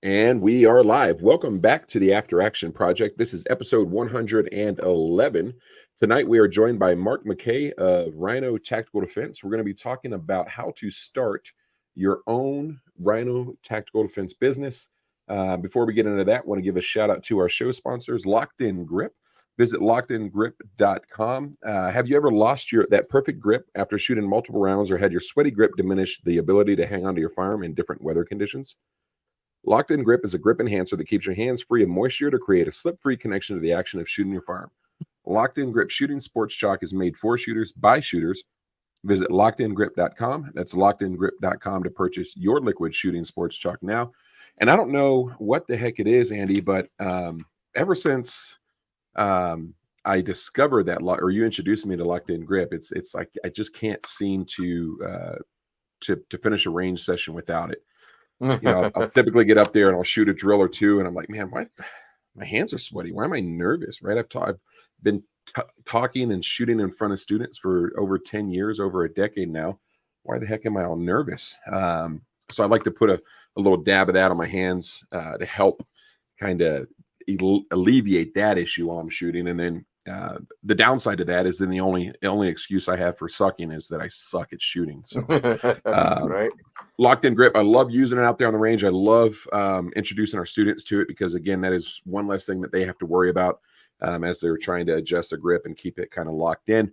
And we are live. Welcome back to the After Action Project. This is episode 111. Tonight we are joined by Mark McKay of RHINO Tactical Defense. We're going to be talking about how to start your own RHINO Tactical Defense business. Before we get into that, I want to give a shout out to our show sponsors, Locked In Grip. Visit lockedingrip.com. Have you ever lost that perfect grip after shooting multiple rounds, or had your sweaty grip diminish the ability to hang onto your firearm in different weather conditions? Locked In Grip is a grip enhancer that keeps your hands free of moisture to create a slip-free connection to the action of shooting your firearm. Locked In Grip Shooting Sports Chalk is made for shooters by shooters. Visit lockedingrip.com. That's lockedingrip.com to purchase your liquid shooting sports chalk now. And I don't know what the heck it is, Andy, but ever since I discovered that, or you introduced me to Locked In Grip, it's like I just can't seem to finish a range session without it. I'll typically get up there and I'll shoot a drill or two, and I'm like, man, why my hands are sweaty? Why am I nervous? Right? I've been talking and shooting in front of students for over 10 years, over a decade now. Why the heck am I all nervous? So I like to put a little dab of that on my hands to help kind of alleviate that issue while I'm shooting. And then the downside to that is then the only excuse I have for sucking is that I suck at shooting. So right. Locked In Grip, I love using it out there on the range. I love introducing our students to it because, again, that is one less thing that they have to worry about as they're trying to adjust the grip and keep it kind of locked in.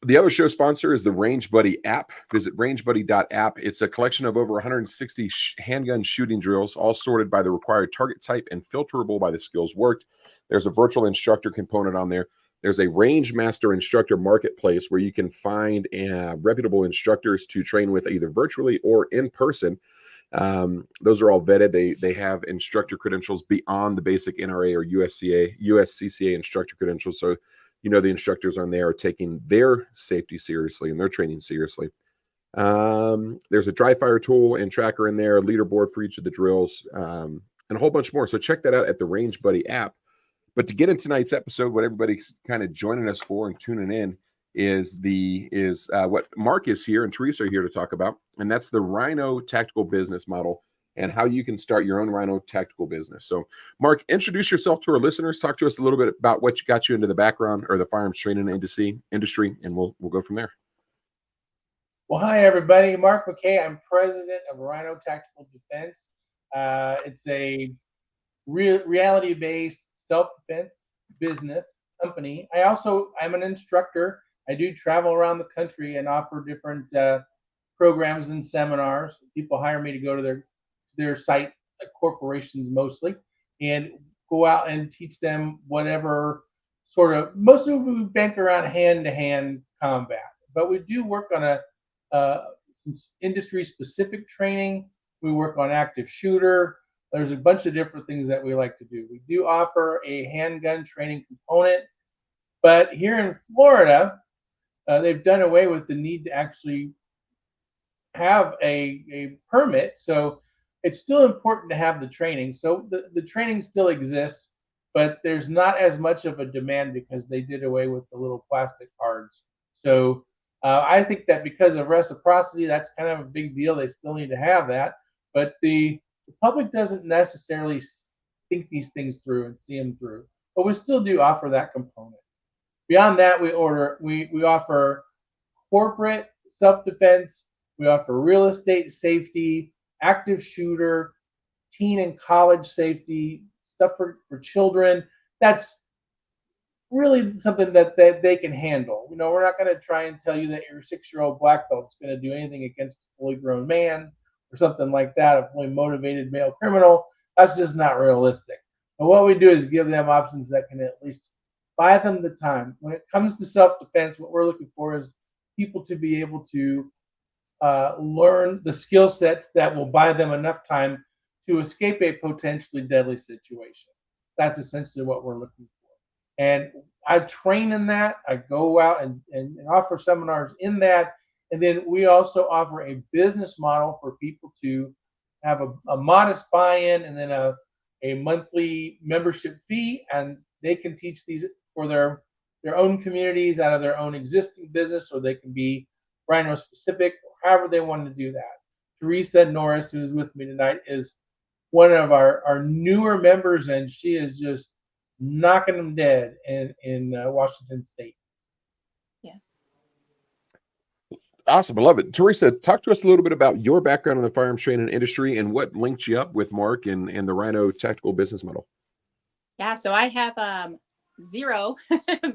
The other show sponsor is the Range Buddy app. Visit rangebuddy.app. It's a collection of over 160 handgun shooting drills, all sorted by the required target type and filterable by the skills worked. There's a virtual instructor component on there. There's a Range Master instructor marketplace where you can find reputable instructors to train with either virtually or in person. Those are all vetted. They have instructor credentials beyond the basic NRA or USCCA instructor credentials. So the instructors on there are taking their safety seriously and their training seriously. There's a dry fire tool and tracker in there, a leaderboard for each of the drills, and a whole bunch more. So check that out at the Range Buddy app. But to get in tonight's episode, what everybody's kind of joining us for and tuning in is what Mark is here and Teresa are here to talk about, and that's the RHINO Tactical Business Model and how you can start your own RHINO Tactical business. So, Mark, introduce yourself to our listeners. Talk to us a little bit about what got you into the background or the firearms training industry, and we'll go from there. Well, hi, everybody. Mark McKay. I'm president of RHINO Tactical Defense. It's a reality-based self-defense business company. I'm an instructor. I do travel around the country and offer different programs and seminars. People hire me to go to their site, corporations mostly, and go out and teach them whatever most of it we bank around hand-to-hand combat. But we do work on some industry-specific training. We work on active shooter. There's a bunch of different things that we like to do. We do offer a handgun training component, but here in Florida, they've done away with the need to actually have a permit. So it's still important to have the training. So the training still exists, but there's not as much of a demand because they did away with the little plastic cards. So I think that because of reciprocity, that's kind of a big deal. They still need to have that, but the public doesn't necessarily think these things through and see them through, but we still do offer that component. Beyond that, we offer corporate self-defense, we offer real estate safety, active shooter, teen and college safety, stuff for children. That's really something that they can handle. We're not going to try and tell you that your 6-year-old black belt is going to do anything against a fully grown man or something like that, a fully motivated male criminal. That's just not realistic. But what we do is give them options that can at least buy them the time. When it comes to self-defense, what we're looking for is people to be able to learn the skill sets that will buy them enough time to escape a potentially deadly situation. That's essentially what we're looking for. And I train in that. I go out and offer seminars in that. And then we also offer a business model for people to have a modest buy-in and then a monthly membership fee. And they can teach these for their own communities out of their own existing business, or they can be RHINO specific, or however they want to do that. Teresa Norris, who's with me tonight, is one of our newer members, and she is just knocking them dead in Washington State. Yeah. Awesome. I love it. Teresa, talk to us a little bit about your background in the firearms training industry and what linked you up with Mark and the RHINO Tactical business model. Yeah, so I have zero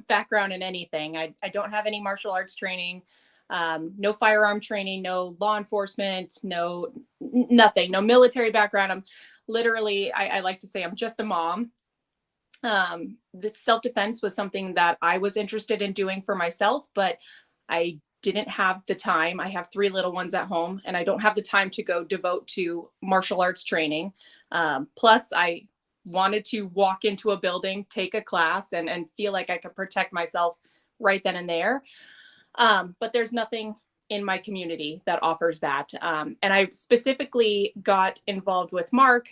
background in anything. I don't have any martial arts training, no firearm training, no law enforcement, nothing, no military background. I'm literally, I like to say I'm just a mom. The self-defense was something that I was interested in doing for myself, but I didn't have the time. I have 3 little ones at home, and I don't have the time to go devote to martial arts training. Plus, I wanted to walk into a building, take a class, and feel like I could protect myself right then and there. But there's nothing in my community that offers that. And I specifically got involved with Mark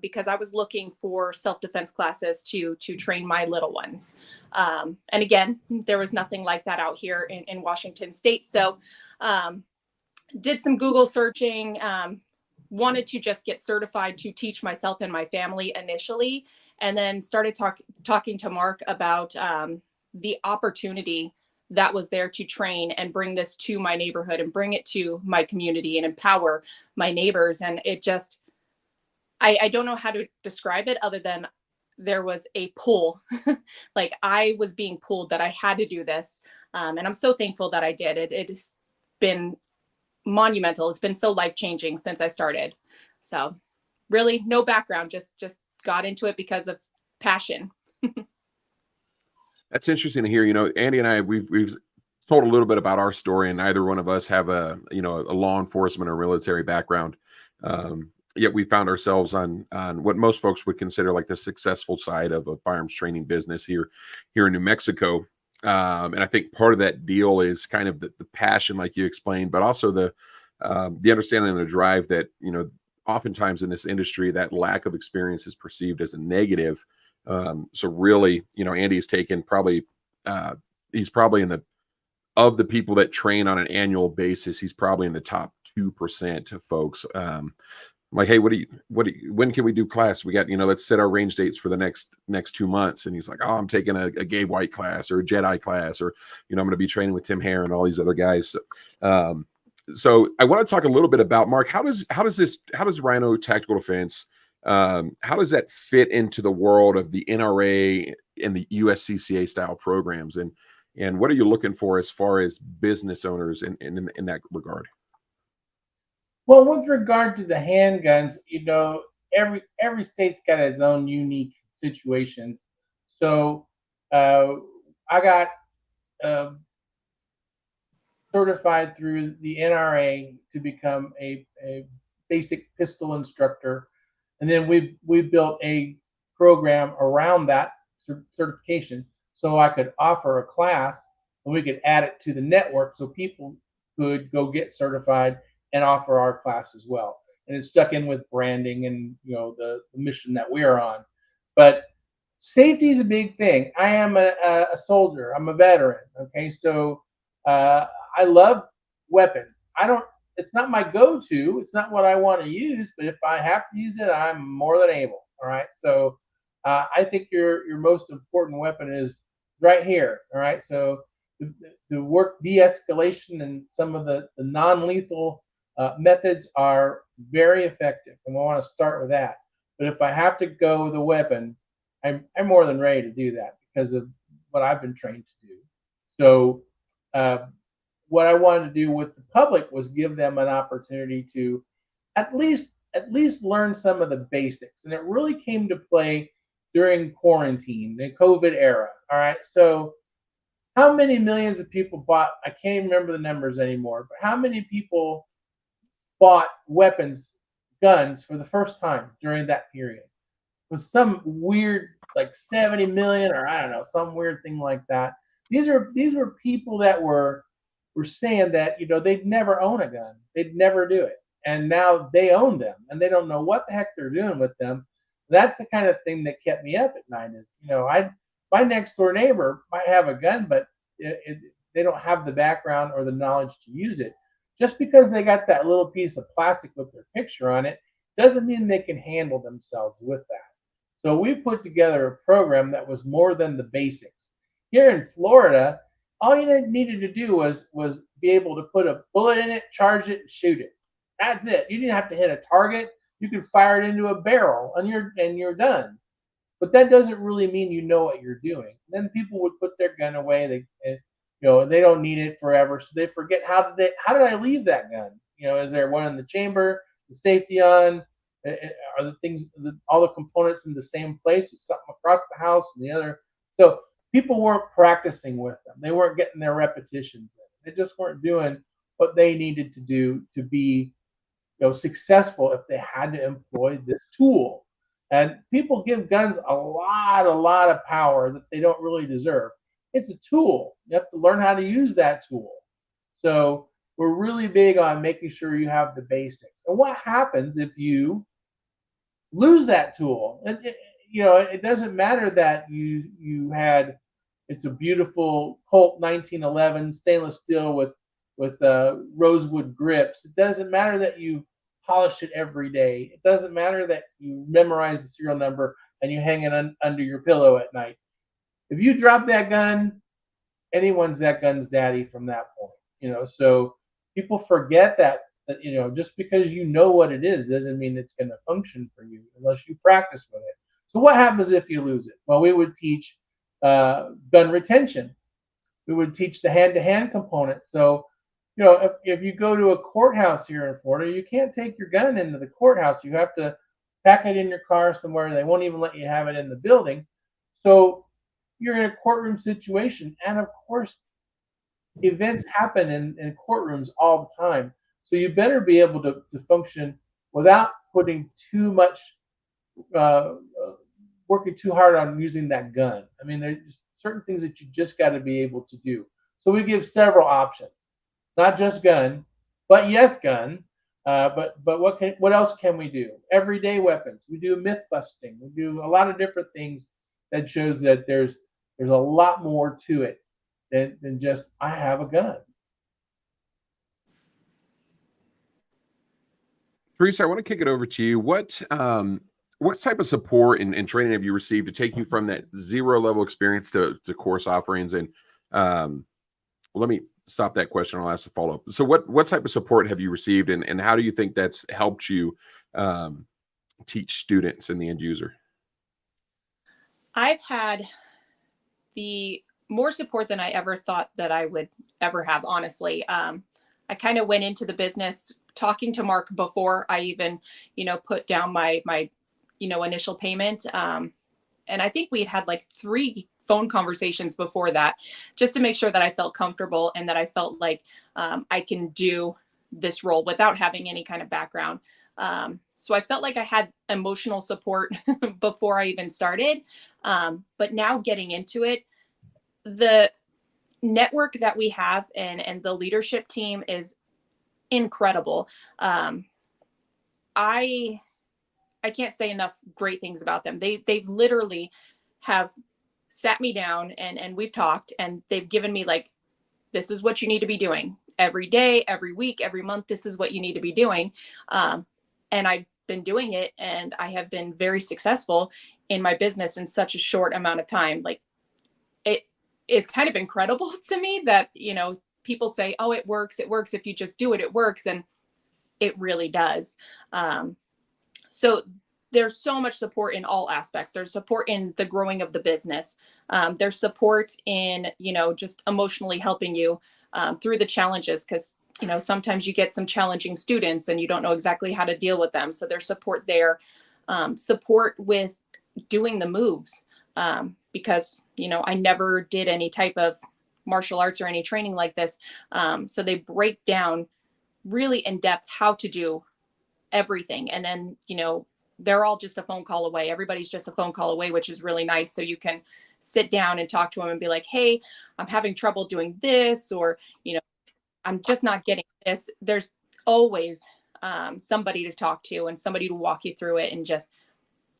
because I was looking for self-defense classes to train my little ones. And again, there was nothing like that out here in Washington State. So did some Google searching, wanted to just get certified to teach myself and my family initially, and then started talking to Mark about the opportunity that was there to train and bring this to my neighborhood and bring it to my community and empower my neighbors. And it just, I don't know how to describe it other than there was a pull. Like I was being pulled that I had to do this. And I'm so thankful that I did. It has been monumental. It's been so life-changing since I started. So really no background, just got into it because of passion. That's interesting to hear. You know, Andy and I, we've told a little bit about our story, and neither one of us have a law enforcement or military background. Yet we found ourselves on what most folks would consider like the successful side of a firearms training business here in New Mexico. And I think part of that deal is kind of the passion, like you explained, but also the understanding and the drive that, you know, oftentimes in this industry, that lack of experience is perceived as a negative. So really, you know, Andy's taken he's probably of the people that train on an annual basis, he's probably in the top 2% of folks. Like, hey, when can we do class? We got, you know, let's set our range dates for the next 2 months. And he's like, oh, I'm taking a Gabe White class or a Jedi class, or, you know, I'm going to be training with Tim Hare and all these other guys. So I want to talk a little bit about, Mark, how does RHINO Tactical Defense, how does that fit into the world of the NRA and the USCCA style programs? And what are you looking for as far as business owners in that regard? Well, with regard to the handguns, you know, every state's got its own unique situations. So I got certified through the NRA to become a basic pistol instructor, and then we built a program around that certification so I could offer a class and we could add it to the network so people could go get certified and offer our class as well. And it's stuck in with branding and, you know, the mission that we are on. But safety is a big thing. I am a soldier. I'm a veteran. Okay, so I love weapons. It's not my go-to. It's not what I want to use. But if I have to use it, I'm more than able. All right. So I think your most important weapon is right here. All right. So the work de-escalation and some of the non-lethal methods are very effective, and we want to start with that. But if I have to go with a weapon, I'm more than ready to do that because of what I've been trained to do. So what I wanted to do with the public was give them an opportunity to at least learn some of the basics, and it really came to play during quarantine, the COVID era. All right, so how many millions of people bought? I can't even remember the numbers anymore, but how many people bought guns for the first time during that period? It was some weird, like 70 million, or I don't know, some weird thing like that. These were people that were saying that, you know, they'd never own a gun, they'd never do it, and now they own them, and they don't know what the heck they're doing with them. That's the kind of thing that kept me up at night. Is, you know, my next door neighbor might have a gun, but they don't have the background or the knowledge to use it. Just because they got that little piece of plastic with their picture on it doesn't mean they can handle themselves with that. So we put together a program that was more than the basics. Here in Florida, all you needed to do was be able to put a bullet in it, charge it, and shoot it. That's it. You didn't have to hit a target. You could fire it into a barrel, and you're done. But that doesn't really mean you know what you're doing. Then people would put their gun away. They don't need it forever, so they forget how did I leave that gun? Is there one in the chamber? The safety on? Are the things, all the components in the same place? Is something across the house and the other? So people weren't practicing with them. They weren't getting their repetitions in. They just weren't doing what they needed to do to be successful if they had to employ this tool. And people give guns a lot of power that they don't really deserve. It's a tool. You have to learn how to use that tool. So we're really big on making sure you have the basics. And what happens if you lose that tool? It doesn't matter that you had, it's a beautiful Colt 1911 stainless steel with rosewood grips. It doesn't matter that you polish it every day. It doesn't matter that you memorize the serial number and you hang it under your pillow at night. If you drop that gun, anyone's that gun's daddy from that point. So people forget that just because you know what it is doesn't mean it's going to function for you unless you practice with it. So what happens if you lose it? Well, we would teach gun retention. We would teach the hand-to-hand component. So if you go to a courthouse here in Florida, you can't take your gun into the courthouse. You have to pack it in your car somewhere. They won't even let you have it in the building. So you're in a courtroom situation. And of course, events happen in courtrooms all the time. So you better be able to function without putting too much, working too hard on using that gun. I mean, there's certain things that you just got to be able to do. So we give several options. Not just gun, but yes, gun. But what else can we do? Everyday weapons. We do myth busting. We do a lot of different things that shows that there's a lot more to it than just I have a gun. Teresa, I want to kick it over to you. What type of support and training have you received to take you from that zero level experience to course offerings? And let me stop that question. I'll ask a follow-up. So what type of support have you received, and how do you think that's helped you teach students and the end user? I've had the more support than I ever thought that I would ever have, honestly. I kind of went into the business talking to Mark before I even, put down my initial payment. And I think we had like 3 phone conversations before that, just to make sure that I felt comfortable and that I felt like I can do this role without having any kind of background. So I felt like I had emotional support before I even started. But now getting into it, the network that we have and the leadership team is incredible. I can't say enough great things about them. They literally have sat me down and we've talked, and they've given me like, this is what you need to be doing every day, every week, every month. This is what you need to be doing. And I've been doing it, and I have been very successful in my business in such a short amount of time. Like, it is kind of incredible to me that, people say, oh, it works. It works. If you just do it, it works. And it really does. So there's so much support in all aspects. There's support in the growing of the business. There's support in, just emotionally helping you through the challenges, because, sometimes you get some challenging students and you don't know exactly how to deal with them. So there's support there. Support with doing the moves, because, I never did any type of martial arts or any training like this. So they break down really in depth how to do everything. And then, they're all just a phone call away. Everybody's just a phone call away, which is really nice. So you can sit down and talk to them and be like, hey, I'm having trouble doing this, or, I'm just not getting this. There's always somebody to talk to and somebody to walk you through it and just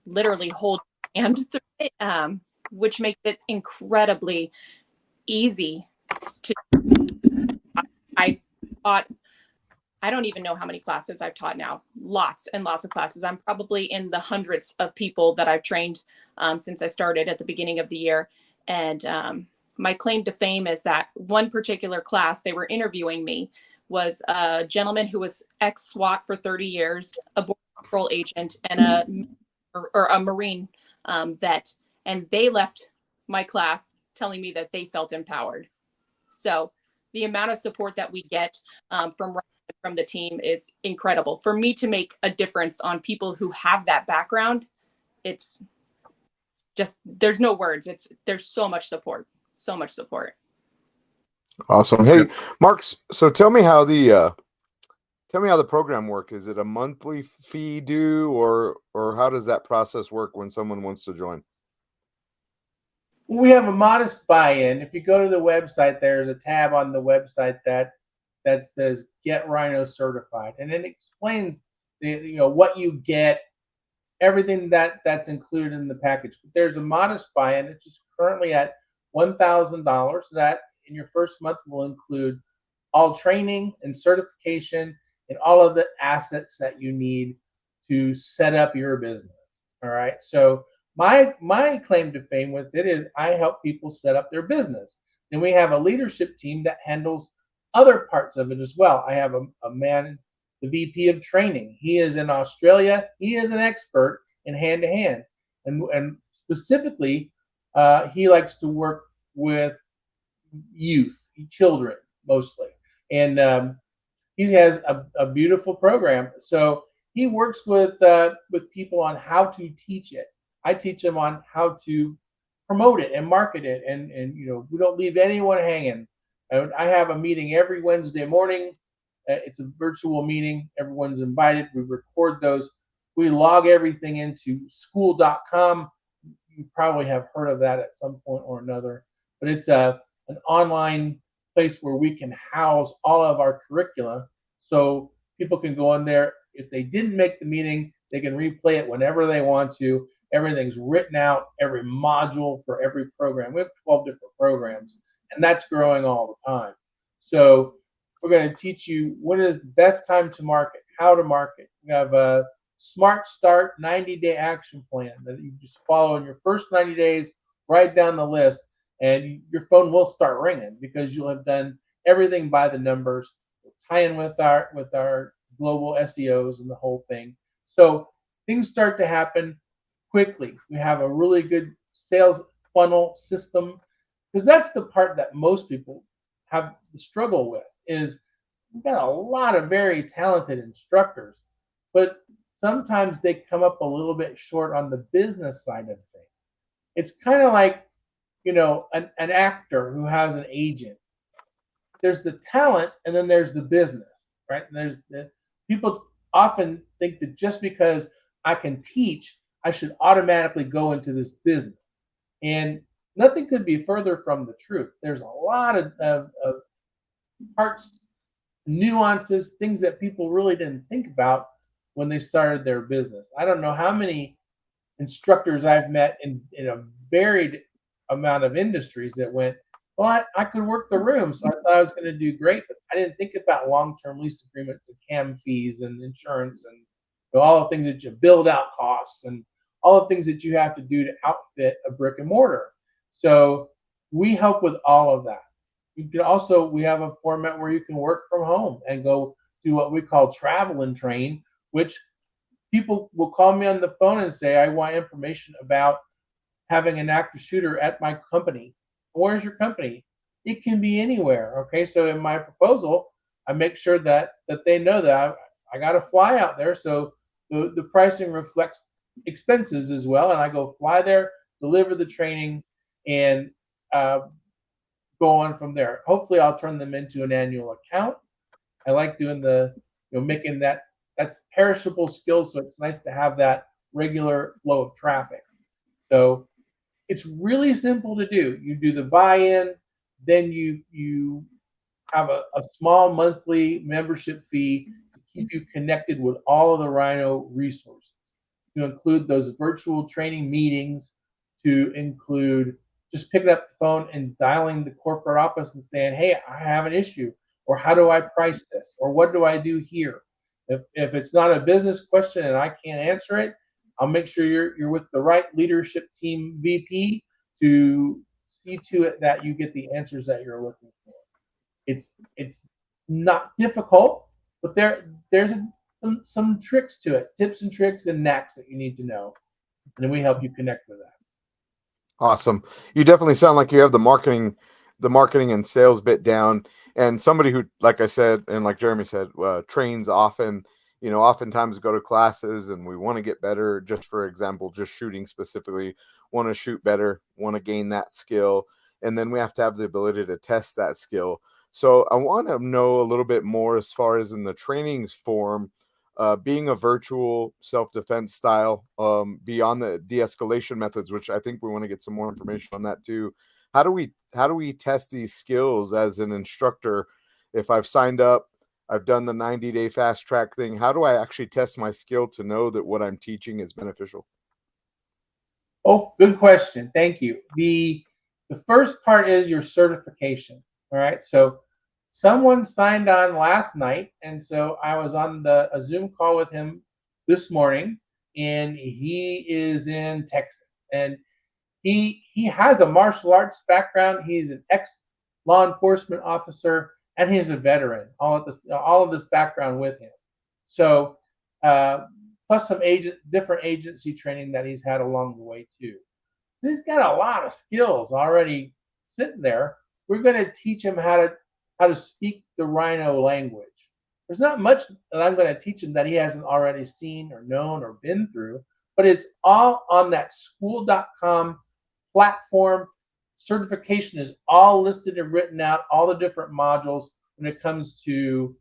literally hold your hand through it, which makes it incredibly easy to. I thought I don't even know how many classes I've taught now. Lots and lots of classes. I'm probably in the hundreds of people that I've trained since I started at the beginning of the year. And my claim to fame is that one particular class, they were interviewing me, was a gentleman who was ex-SWAT for 30 years, a border patrol agent, and a Marine vet. And they left my class telling me that they felt empowered. So the amount of support that we get from the team is incredible. For me to make a difference on people who have that background, it's just, there's no words. There's so much support, so much support. Awesome. Hey, Mark, so tell me how the program work. Is it a monthly fee due, or how does that process work when someone wants to join? We have a modest buy-in. If you go to the website, there's a tab on the website that says Get RHINO Certified, and it explains what you get, everything that's included in the package. But there's a modest buy-in. It's just currently at $1,000. That in your first month will include all training and certification and all of the assets that you need to set up your business. All right. So my claim to fame with it is I help people set up their business. And we have a leadership team that handles other parts of it as well. I have a man, the VP of training. He is in Australia. He is an expert in hand-to-hand. And specifically, he likes to work with youth, children mostly. And he has a beautiful program. So he works with people on how to teach it. I teach them on how to promote it and market it, and we don't leave anyone hanging. I have a meeting every Wednesday morning. It's a virtual meeting. Everyone's invited. We record those. We log everything into school.com. You probably have heard of that at some point or another, but it's an online place where we can house all of our curricula, so people can go in there. If they didn't make the meeting, they can replay it whenever they want to. Everything's written out, every module for every program. We have 12 different programs, and that's growing all the time. So we're going to teach you what is the best time to market, how to market. We have a Smart Start 90-day action plan that you just follow in your first 90 days, write down the list, and your phone will start ringing because you'll have done everything by the numbers. We'll tie in with our global SEOs and the whole thing. So things start to happen quickly. We have a really good sales funnel system, because that's the part that most people have the struggle with. Is we've got a lot of very talented instructors, but sometimes they come up a little bit short on the business side of things. It's kind of like, an actor who has an agent. There's the talent, and then there's the business, right? And people often think that just because I can teach, I should automatically go into this business. And nothing could be further from the truth. There's a lot of parts, nuances, things that people really didn't think about when they started their business. I don't know how many instructors I've met in a varied amount of industries that went, well, I could work the room, so I thought I was going to do great, but I didn't think about long-term lease agreements and CAM fees and insurance and all the things that you build out costs and all the things that you have to do to outfit a brick and mortar. So we help with all of that. You can also, we have a format where you can work from home and go do what we call travel and train, which people will call me on the phone and say, I want information about having an active shooter at my company. Where's your company? It can be anywhere. Okay, so in my proposal, I make sure that they know that I got to fly out there, so the pricing reflects expenses as well, and I go fly there, deliver the training, and go on from there. Hopefully, I'll turn them into an annual account. I like doing making that's perishable skills, so it's nice to have that regular flow of traffic. So it's really simple to do. You do the buy-in, then you have a small monthly membership fee to keep you connected with all of the RHINO resources, to include those virtual training meetings, to include just picking up the phone and dialing the corporate office and saying, hey, I have an issue. or how do I price this, or what do I do here? If it's not a business question and I can't answer it, I'll make sure you're with the right leadership team VP to see to it that you get the answers that you're looking for. It's not difficult, but there's some tricks to it, tips and tricks and knacks that you need to know, and then we help you connect with that. Awesome. You definitely sound like you have the marketing and sales bit down, and somebody who, like I said, and like Jeremy said, trains often, oftentimes go to classes, and we want to get better. Just for example, just shooting specifically, want to shoot better, want to gain that skill, and then we have to have the ability to test that skill. So I want to know a little bit more as far as in the training form, being a virtual self-defense style, beyond the de-escalation methods, which I think we want to get some more information on that too. How do we test these skills as an instructor? If I've signed up, I've done the 90-day fast track thing, how do I actually test my skill to know that what I'm teaching is beneficial? Oh, good question. Thank you. The first part is your certification. All right. So someone signed on last night, and so I was on a Zoom call with him this morning, and he is in Texas, and he has a martial arts background. He's an ex-law enforcement officer, and he's a veteran. All of this background with him. So plus some different agency training that he's had along the way too. He's got a lot of skills already sitting there. We're going to teach him how to speak the RHINO language. There's not much that I'm going to teach him that he hasn't already seen or known or been through, but it's all on that school.com platform. Certification is all listed and written out, all the different modules. When it comes to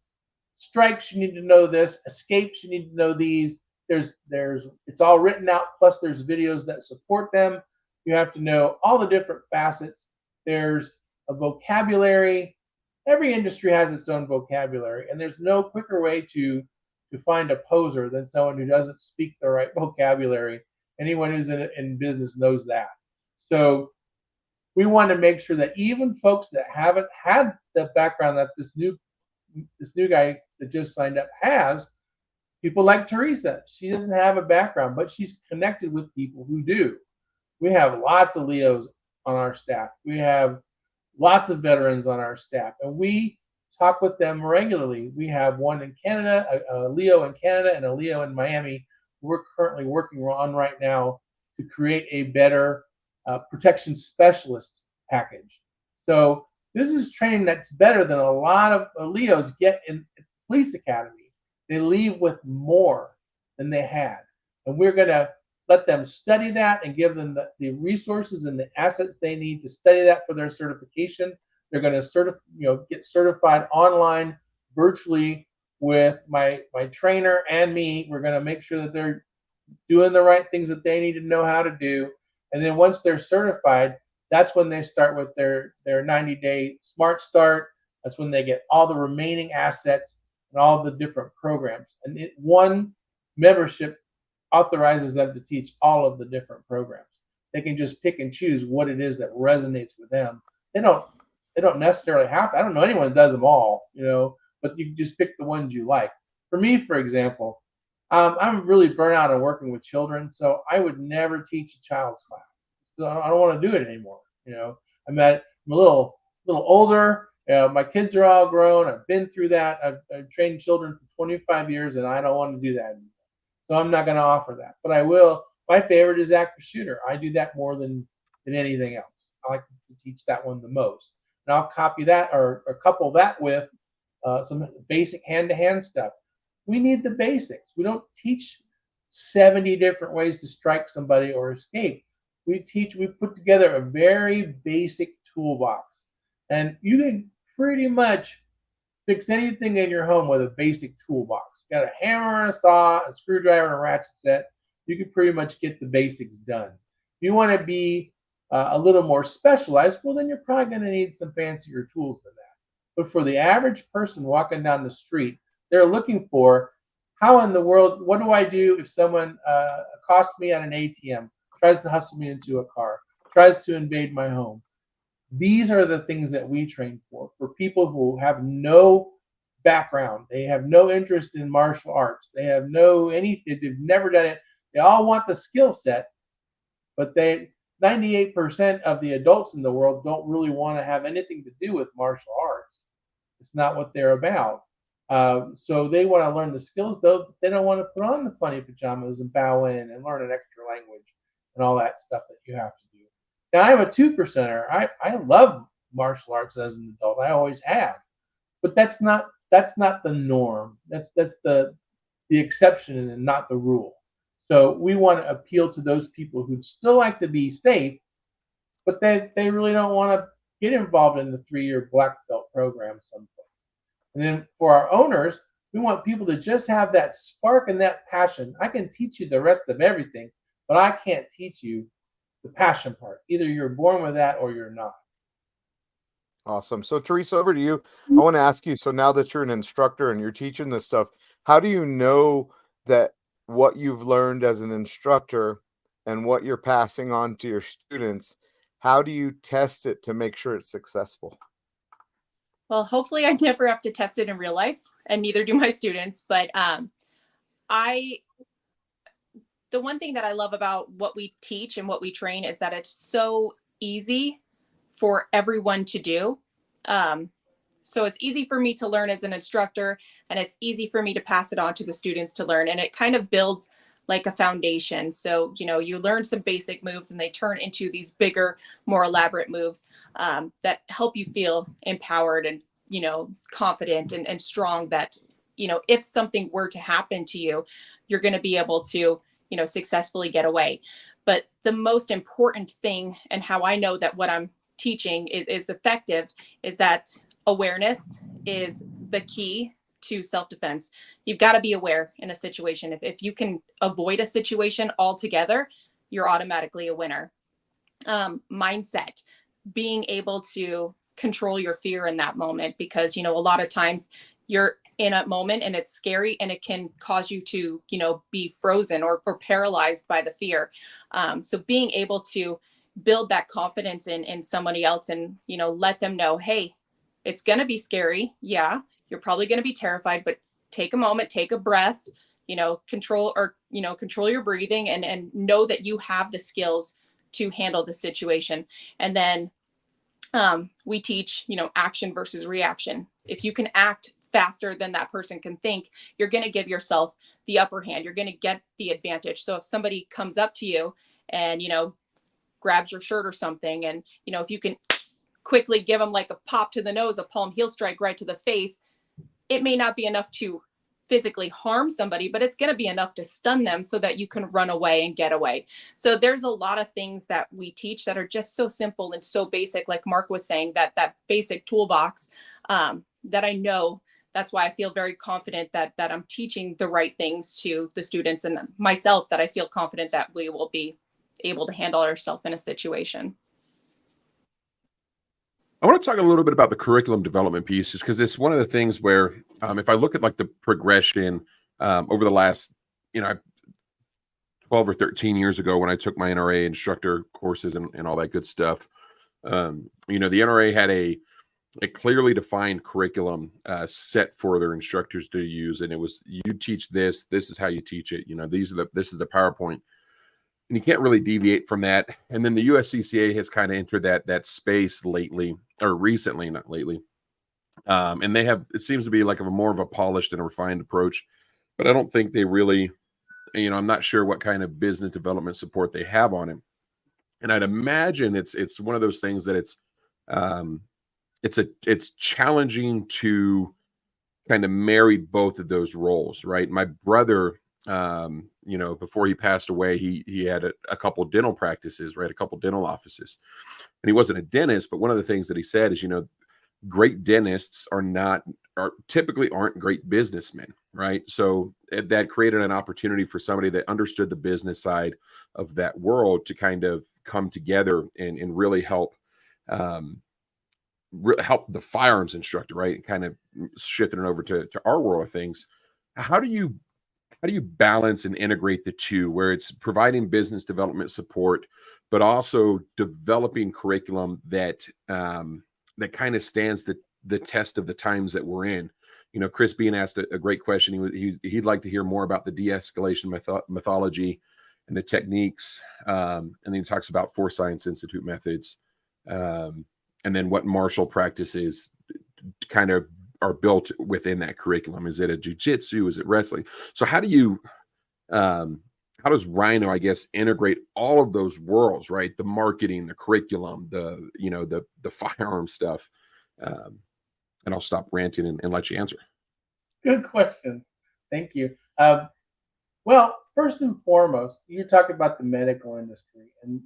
strikes, you need to know this. Escapes, you need to know these. It's all written out, plus there's videos that support them. You have to know all the different facets. There's a vocabulary. Every industry has its own vocabulary, and there's no quicker way to find a poser than someone who doesn't speak the right vocabulary. Anyone who's in business knows that. So we want to make sure that even folks that haven't had the background that this new guy that just signed up has, people like Teresa, she doesn't have a background, but she's connected with people who do. We have lots of Leos on our staff. We have lots of veterans on our staff, and we talk with them regularly. We have one in Canada, a Leo in Canada, and a Leo in Miami. We're currently working on right now to create a better protection specialist package. So this is training that's better than a lot of Leos get in police academy. They leave with more than they had, and we're going to let them study that and give them the resources and the assets they need to study that for their certification. They're going to get certified online, virtually, with my trainer and me. We're going to make sure that they're doing the right things that they need to know how to do. And then once they're certified, that's when they start with their 90-day Smart Start. That's when they get all the remaining assets and all the different programs. And one membership authorizes them to teach all of the different programs. They can just pick and choose what it is that resonates with them. They don't necessarily have to. I don't know anyone that does them all, but you can just pick the ones you like. For me, for example, I'm really burnt out on working with children, so I would never teach a child's class. So I don't want to do it anymore. I'm a little older. My kids are all grown. I've been through that. I've trained children for 25 years, and I don't want to do that anymore. So I'm not going to offer that. But I will. My favorite is active shooter. I do that more than anything else. I like to teach that one the most. And I'll copy that or couple that with some basic hand-to-hand stuff. We need the basics. We don't teach 70 different ways to strike somebody or escape. We put together a very basic toolbox. And you can pretty much fix anything in your home with a basic toolbox. You got a hammer and a saw, a screwdriver and a ratchet set. You can pretty much get the basics done. If you want to be a little more specialized, well, then you're probably going to need some fancier tools than that. But for the average person walking down the street, they're looking for, how in the world, what do I do if someone accosts me at an ATM, tries to hustle me into a car, tries to invade my home? These are the things that we train for people who have no background. They have no interest in martial arts. They have no anything. They've never done it. They all want the skill set, but 98% of the adults in the world don't really want to have anything to do with martial arts. It's not what they're about. So they want to learn the skills, though they don't want to put on the funny pajamas and bow in and learn an extra language and all that stuff that you have to do. Now, I'm a 2%er. I love martial arts as an adult. I always have, but that's not the norm. That's the exception and not the rule. So we want to appeal to those people who'd still like to be safe, but they really don't want to get involved in the 3-year black belt program someplace. And then for our owners, we want people to just have that spark and that passion. I can teach you the rest of everything, but I can't teach you the passion part. Either you're born with that or you're not. Awesome. So Teresa, over to you. I want to ask you, so now that you're an instructor and you're teaching this stuff, how do you know that what you've learned as an instructor and what you're passing on to your students, how do you test it to make sure it's successful? Well, hopefully I never have to test it in real life, and neither do my students. But the one thing that I love about what we teach and what we train is that it's so easy for everyone to do. So it's easy for me to learn as an instructor, and it's easy for me to pass it on to the students to learn. And it kind of builds like a foundation. So, you learn some basic moves and they turn into these bigger, more elaborate moves that help you feel empowered and, confident and strong that, if something were to happen to you, you're going to be able to, successfully get away. But the most important thing, and how I know that what I'm teaching is effective, is that awareness is the key to self-defense. You've got to be aware in a situation. If you can avoid a situation altogether, you're automatically a winner. Mindset, being able to control your fear in that moment, because, a lot of times you're in a moment and it's scary and it can cause you to, be frozen or paralyzed by the fear. So being able to build that confidence in somebody else and, let them know, hey, it's going to be scary. Yeah, you're probably going to be terrified, but take a moment, take a breath, control your breathing and know that you have the skills to handle the situation. And then we teach, action versus reaction. If you can act faster than that person can think, you're going to give yourself the upper hand. You're going to get the advantage. So if somebody comes up to you and, grabs your shirt or something, and, if you can quickly give them like a pop to the nose, a palm heel strike right to the face, it may not be enough to physically harm somebody, but it's going to be enough to stun them so that you can run away and get away. So there's a lot of things that we teach that are just so simple and so basic, like Mark was saying, that basic toolbox that I know. That's why I feel very confident that I'm teaching the right things to the students and myself, that I feel confident that we will be able to handle ourselves in a situation. I want to talk a little bit about the curriculum development pieces, because it's one of the things where if I look at like the progression over the last, 12 or 13 years ago when I took my NRA instructor courses and all that good stuff, the NRA had a clearly defined curriculum set for their instructors to use. And it was, you teach this is how you teach it. This is the PowerPoint. And you can't really deviate from that. And then the USCCA has kind of entered that space lately, or recently, not lately. And it seems to be like more of a polished and a refined approach, but I don't think they really, I'm not sure what kind of business development support they have on it. And I'd imagine it's one of those things that it's challenging to kind of marry both of those roles, right? My brother, before he passed away, he had a couple dental practices, right? A couple dental offices, and he wasn't a dentist, but one of the things that he said is, great dentists typically aren't great businessmen, right? So that created an opportunity for somebody that understood the business side of that world to kind of come together and really help the firearms instructor, right? Kind of shifting it over to our world of things. How do you how do you balance and integrate the two, where it's providing business development support, but also developing curriculum that that kind of stands the test of the times that we're in? You know, Chris Bean asked a great question. He'd like to hear more about the de-escalation methodology and the techniques, and then he talks about Force Science Institute methods, and then what martial practices kind of are built within that curriculum. Is it a jiu-jitsu? Is it wrestling? So how do you how does RHINO, I guess, integrate all of those worlds, right? The marketing, the curriculum, the firearm stuff. And I'll stop ranting and let you answer. Good questions. Thank you. Well, first and foremost, you're talking about the medical industry and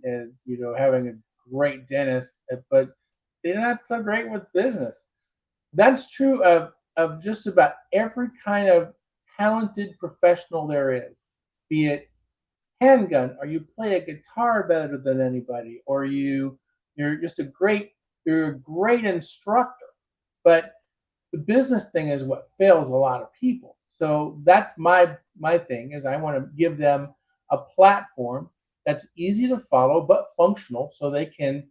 having a great dentist, but they're not so great with business. That's true of just about every kind of talented professional there is, be it handgun, or you play a guitar better than anybody, or you're just a great instructor. But the business thing is what fails a lot of people. So that's my thing, is I want to give them a platform that's easy to follow but functional, so they can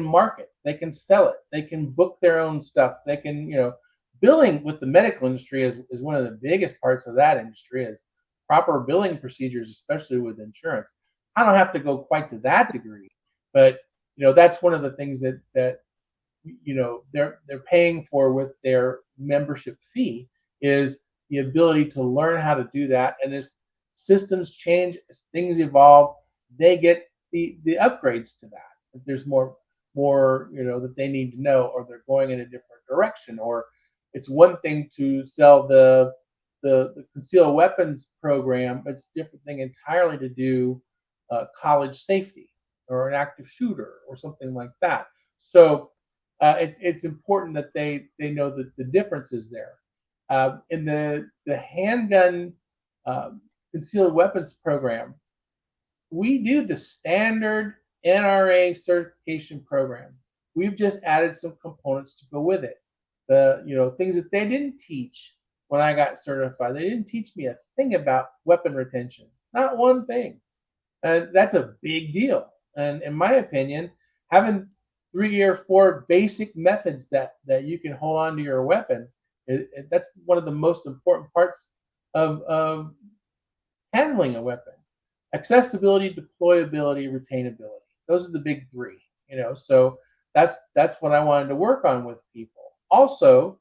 market, they can sell it, they can book their own stuff, they can, billing with the medical industry is one of the biggest parts of that industry, is proper billing procedures, especially with insurance. I don't have to go quite to that degree, but that's one of the things that they're paying for with their membership fee, is the ability to learn how to do that. And as systems change, as things evolve, they get the upgrades to that. If there's more that they need to know, or they're going in a different direction, or it's one thing to sell the concealed weapons program, but it's a different thing entirely to do college safety or an active shooter or something like that. So it's important that they know that the difference is there. In the handgun concealed weapons program, we do the standard NRA certification program. We've just added some components to go with it. The things that they didn't teach when I got certified. They didn't teach me a thing about weapon retention, not one thing, and that's a big deal. And in my opinion, having 3 or 4 basic methods that you can hold on to your weapon, that's one of the most important parts of handling a weapon. Accessibility, deployability, retainability. Those are the big 3. So that's what I wanted to work on with people. Also,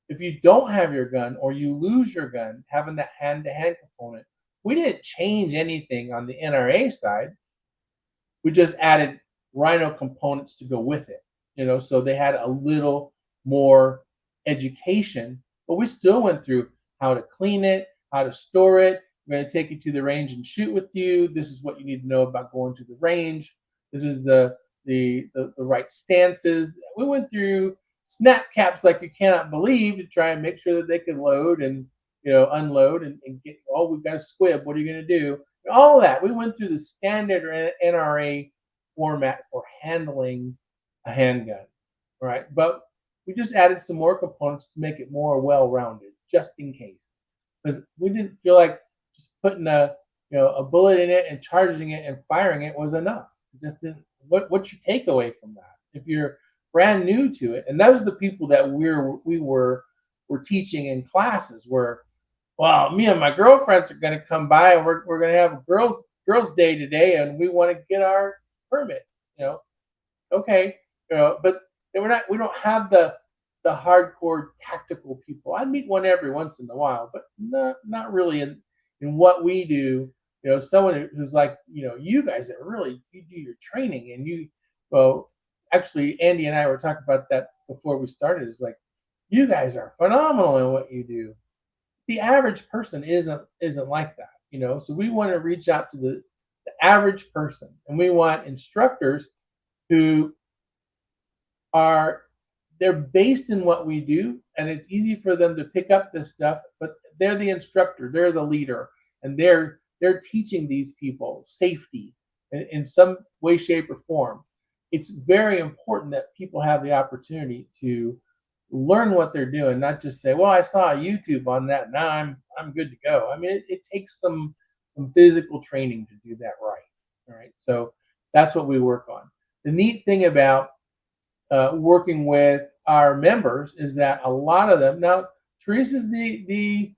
if you don't have your gun or you lose your gun, having that hand-to-hand component, we didn't change anything on the NRA side. We just added RHINO components to go with it. So they had a little more education, but we still went through how to clean it, how to store it. We're going to take you to the range and shoot with you. This is what you need to know about going to the range. This is the right stances. We went through snap caps like you cannot believe, to try and make sure that they could load and unload and get. Oh, we've got a squib. What are you going to do? All that. We went through the standard NRA format for handling a handgun, right? But we just added some more components to make it more well-rounded, just in case, because we didn't feel like just putting a bullet in it and charging it and firing it was enough. It just didn't. What's your takeaway from that? If you're brand new to it, and those are the people that we were teaching in classes, where, well, me and my girlfriends are going to come by, and we're going to have a girls day today, and we want to get our permits. Okay, but we don't have the hardcore tactical people. I meet one every once in a while, but not really in what we do. Someone who's like, you guys that really, you do your training, and actually, Andy and I were talking about that before we started. It's like, you guys are phenomenal in what you do. The average person isn't like that, So we want to reach out to the average person, and we want instructors who they're based in what we do, and it's easy for them to pick up this stuff. But they're the instructor, they're the leader, and they're teaching these people safety in some way, shape, or form. It's very important that people have the opportunity to learn what they're doing, not just say, well, I saw a YouTube on that, now I'm good to go. I mean, it takes some physical training to do that right. All right, so that's what we work on. The neat thing about working with our members is that a lot of them, now Teresa's the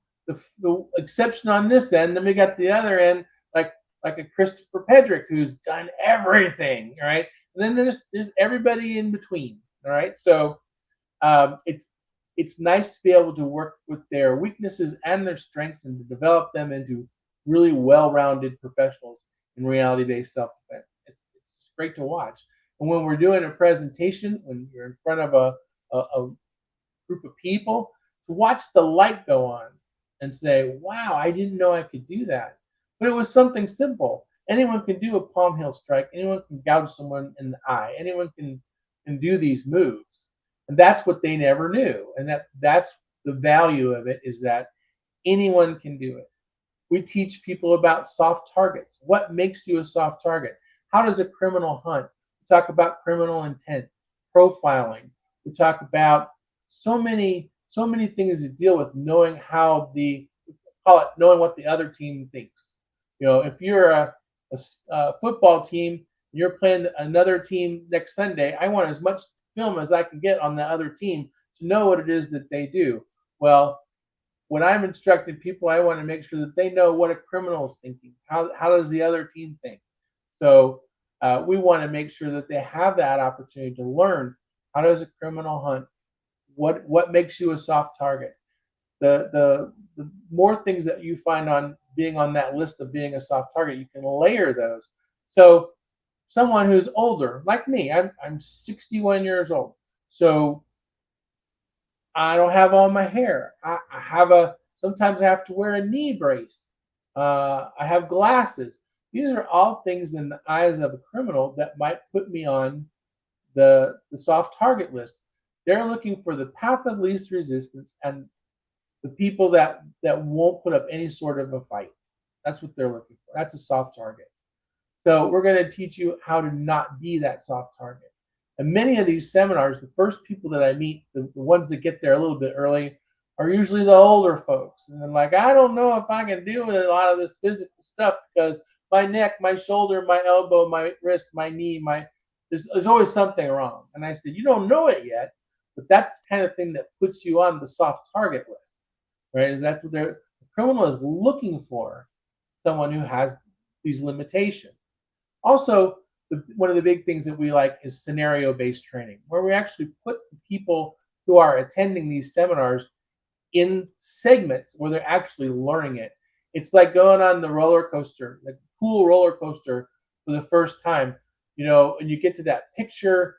exception on this end, then we got the other end, like a Christopher Pedrick, who's done everything, all right? And then there's everybody in between, all right? So it's nice to be able to work with their weaknesses and their strengths and to develop them into really well-rounded professionals in reality-based self-defense. It's great to watch. And when we're doing a presentation, when you're in front of a group of people, to watch the light go on and say, wow, I didn't know I could do that. But it was something simple. Anyone can do a palm heel strike. Anyone can gouge someone in the eye. Anyone can do these moves. And that's what they never knew. And that's the value of it, is that anyone can do it. We teach people about soft targets. What makes you a soft target? How does a criminal hunt? We talk about criminal intent, profiling. We talk about so many things that deal with knowing how knowing what the other team thinks. You know, if you're a football team, you're playing another team next Sunday, I want as much film as I can get on the other team to know what it is that they do. Well, when I'm instructing people, I want to make sure that they know what a criminal is thinking. How does the other team think? So we want to make sure that they have that opportunity to learn, how does a criminal hunt? What makes you a soft target? The more things that you find on being on that list of being a soft target, you can layer those. So someone who's older, like me, I'm 61 years old. So I don't have all my hair. I sometimes I have to wear a knee brace. I have glasses. These are all things in the eyes of a criminal that might put me on the soft target list. They're looking for the path of least resistance and the people that won't put up any sort of a fight. That's what they're looking for. That's a soft target. So we're going to teach you how to not be that soft target. And many of these seminars, the first people that I meet, the ones that get there a little bit early, are usually the older folks. And I'm like, I don't know if I can deal with a lot of this physical stuff because my neck, my shoulder, my elbow, my wrist, my knee, there's always something wrong. And I said, you don't know it yet, but that's the kind of thing that puts you on the soft target list, right? Is that's what the criminal is looking for, someone who has these limitations. Also, one of the big things that we like is scenario-based training, where we actually put the people who are attending these seminars in segments where they're actually learning it. It's like going on the roller coaster, the cool roller coaster for the first time, you know, and you get to that picture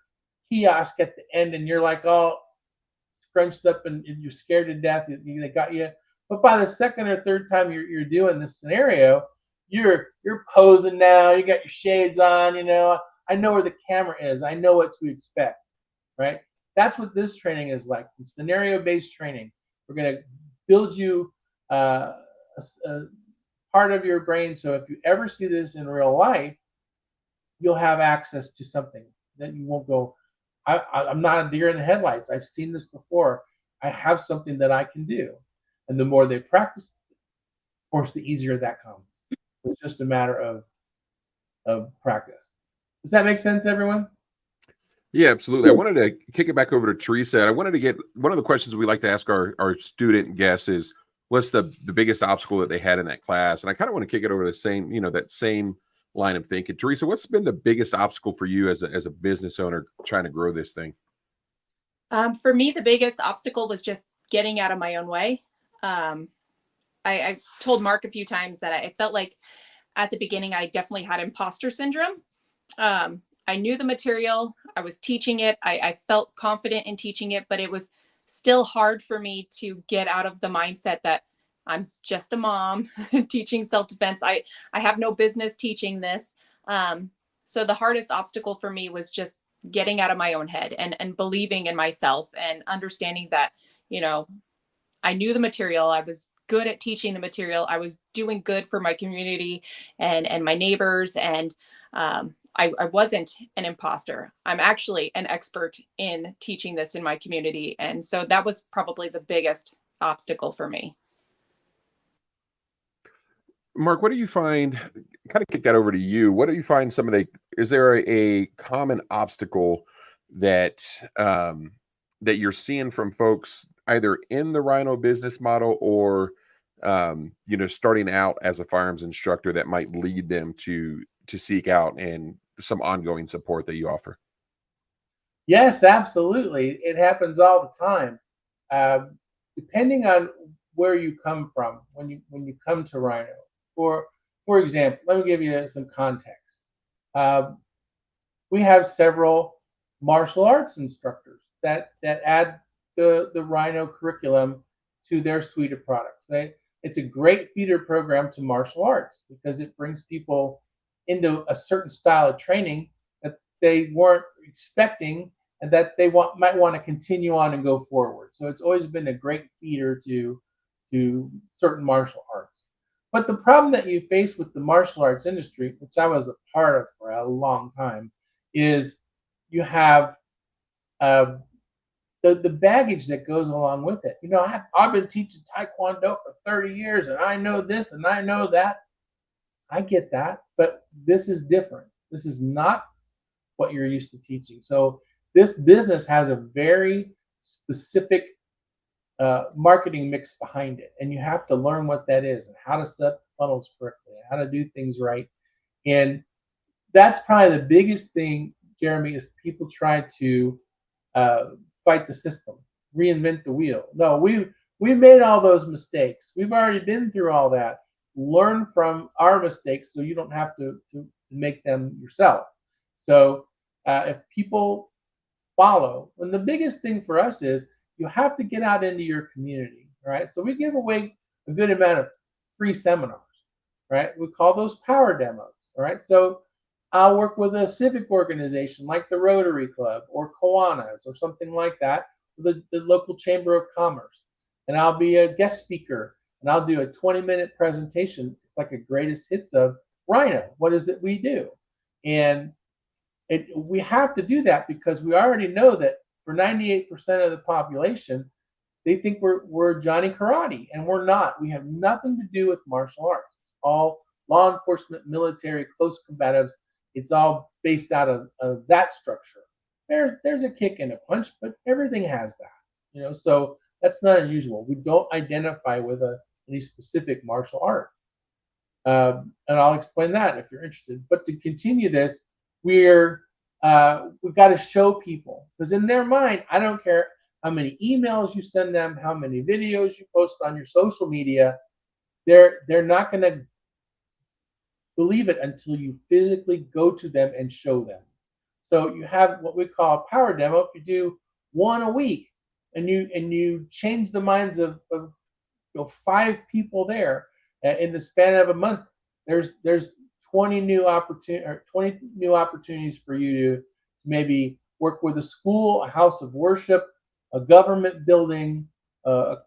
kiosk at the end and you're like all scrunched up and you're scared to death. They got you. But by the second or third time you're doing this scenario, you're posing now, you got your shades on, you know, I know where the camera is, I know what to expect, right? That's what this training is like, scenario-based training. We're going to build you a part of your brain, so if you ever see this in real life, you'll have access to something that you won't go, I'm not a deer in the headlights, I've seen this before, I have something that I can do. And the more they practice, of course, the easier that comes. It's just a matter of practice. Does that make sense, everyone? Yeah, absolutely. I wanted to kick it back over to Teresa. I wanted to get one of the questions we like to ask our student guests is, what's the biggest obstacle that they had in that class? And I kind of want to kick it over to the same, you know, that same line of thinking. Teresa, what's been the biggest obstacle for you as a business owner trying to grow this thing? For me, the biggest obstacle was just getting out of my own way. I told Mark a few times that I felt like at the beginning, I definitely had imposter syndrome. I knew the material, I was teaching it. I felt confident in teaching it, but it was still hard for me to get out of the mindset that I'm just a mom teaching self-defense. I have no business teaching this. So the hardest obstacle for me was just getting out of my own head and believing in myself and understanding that, you know, I knew the material. I was good at teaching the material. I was doing good for my community and my neighbors. And I wasn't an imposter. I'm actually an expert in teaching this in my community. And so that was probably the biggest obstacle for me. Mark, what do you find? Kind of kick that over to you. What do you find is there a common obstacle that that you're seeing from folks either in the RHINO business model or starting out as a firearms instructor that might lead them to seek out and some ongoing support that you offer? Yes, absolutely. It happens all the time. Depending on where you come from when you come to RHINO. For example, let me give you some context. We have several martial arts instructors that add the RHINO curriculum to their suite of products. It's a great feeder program to martial arts because it brings people into a certain style of training that they weren't expecting and that they might want to continue on and go forward. So it's always been a great feeder to certain martial arts. But the problem that you face with the martial arts industry, which I was a part of for a long time, is you have the baggage that goes along with it. I've been teaching Taekwondo for 30 years, and I know this and I know that. I get that, but this is different. This is not what you're used to teaching. So this business has a very specific marketing mix behind it, and you have to learn what that is and how to set the funnels correctly and how to do things right. And that's probably the biggest thing, Jeremy, is people try to fight the system, reinvent the wheel. No, we made all those mistakes. We've already been through all that. Learn from our mistakes so you don't have to make them yourself. So if people follow, and the biggest thing for us is you have to get out into your community, right? So we give away a good amount of free seminars, right? We call those power demos, all right? So I'll work with a civic organization like the Rotary Club or Kiwanis or something like that, the local Chamber of Commerce. And I'll be a guest speaker and I'll do a 20-minute presentation. It's like a greatest hits of RHINO. What is it we do? And we have to do that because we already know that for 98% of the population, they think we're Johnny Karate, and we're not. We have nothing to do with martial arts. It's all law enforcement, military, close combatives. It's all based out of that structure. There's a kick and a punch, but everything has that. So that's not unusual. We don't identify with any specific martial art. And I'll explain that if you're interested. But to continue this, we've got to show people, because in their mind, I don't care how many emails you send them, how many videos you post on your social media, they're not going to believe it until you physically go to them and show them. So you have what we call a power demo. If you do one a week and you change the minds of 5 people there in the span of a month, there's 20 new opportunities for you to maybe work with a school, a house of worship, a government building, a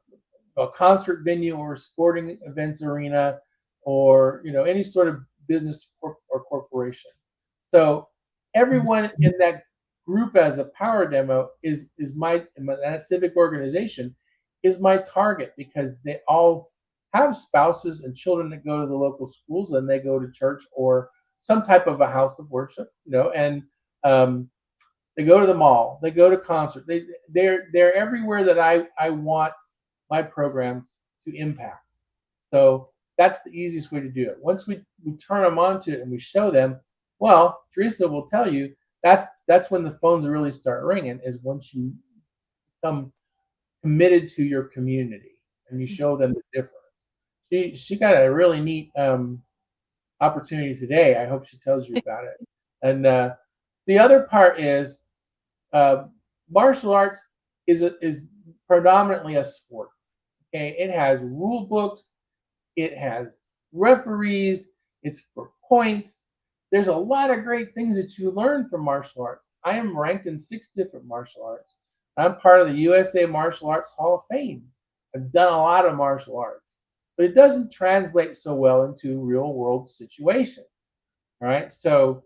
concert venue or sporting events arena, or any sort of business or corporation. So everyone in that group as a power demo is that civic organization is my target, because they all have spouses and children that go to the local schools and they go to church or some type of a house of worship, and they go to the mall, they go to concert, they're everywhere that I want my programs to impact. So that's the easiest way to do it. Once we turn them onto it and we show them, well, Teresa will tell you that's when the phones really start ringing, is once you become committed to your community and you show them the difference. She got a really neat opportunity today. I hope she tells you about it. And the other part is martial arts is predominantly a sport. Okay, it has rule books, it has referees, it's for points. There's a lot of great things that you learn from martial arts. I am ranked in 6 different martial arts. I'm part of the USA Martial Arts Hall of Fame. I've done a lot of martial arts, but it doesn't translate so well into real world situations. All right. So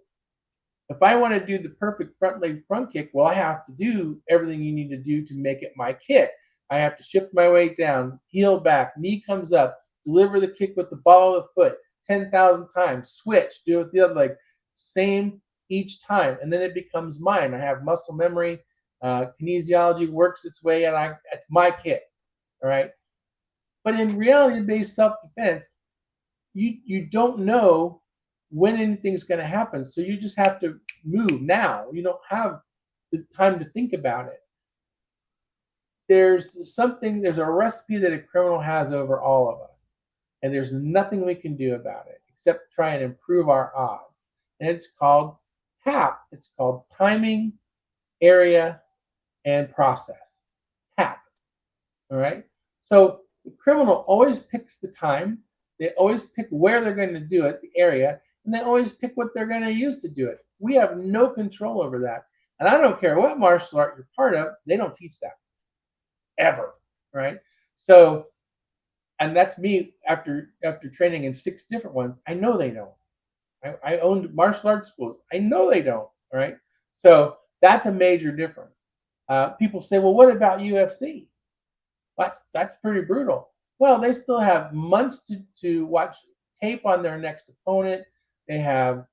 If I want to do the perfect front leg front kick, well, I have to do everything you need to do to make it my kick. I have to shift my weight down, heel back, knee comes up, deliver the kick with the ball of the foot 10,000 times, switch, do it with the other leg, same each time, and then it becomes mine. I have muscle memory, kinesiology works its way, and it's my kick, all right? But in reality-based self-defense, you don't know when anything's going to happen, so you just have to move now. You don't have the time to think about it. There's a recipe that a criminal has over all of us, and there's nothing we can do about it except try and improve our odds. And it's called TAP. It's called timing, area, and process. TAP. All right? So the criminal always picks the time. They always pick where they're going to do it, the area, and they always pick what they're going to use to do it. We have no control over that. And I don't care what martial art you're part of, they don't teach that. Ever, right? So, and that's me after training in 6 different ones. I know they don't. I owned martial arts schools. I know they don't. All right. So that's a major difference. People say, well, what about UFC? That's pretty brutal. Well, they still have months to watch tape on their next opponent. They have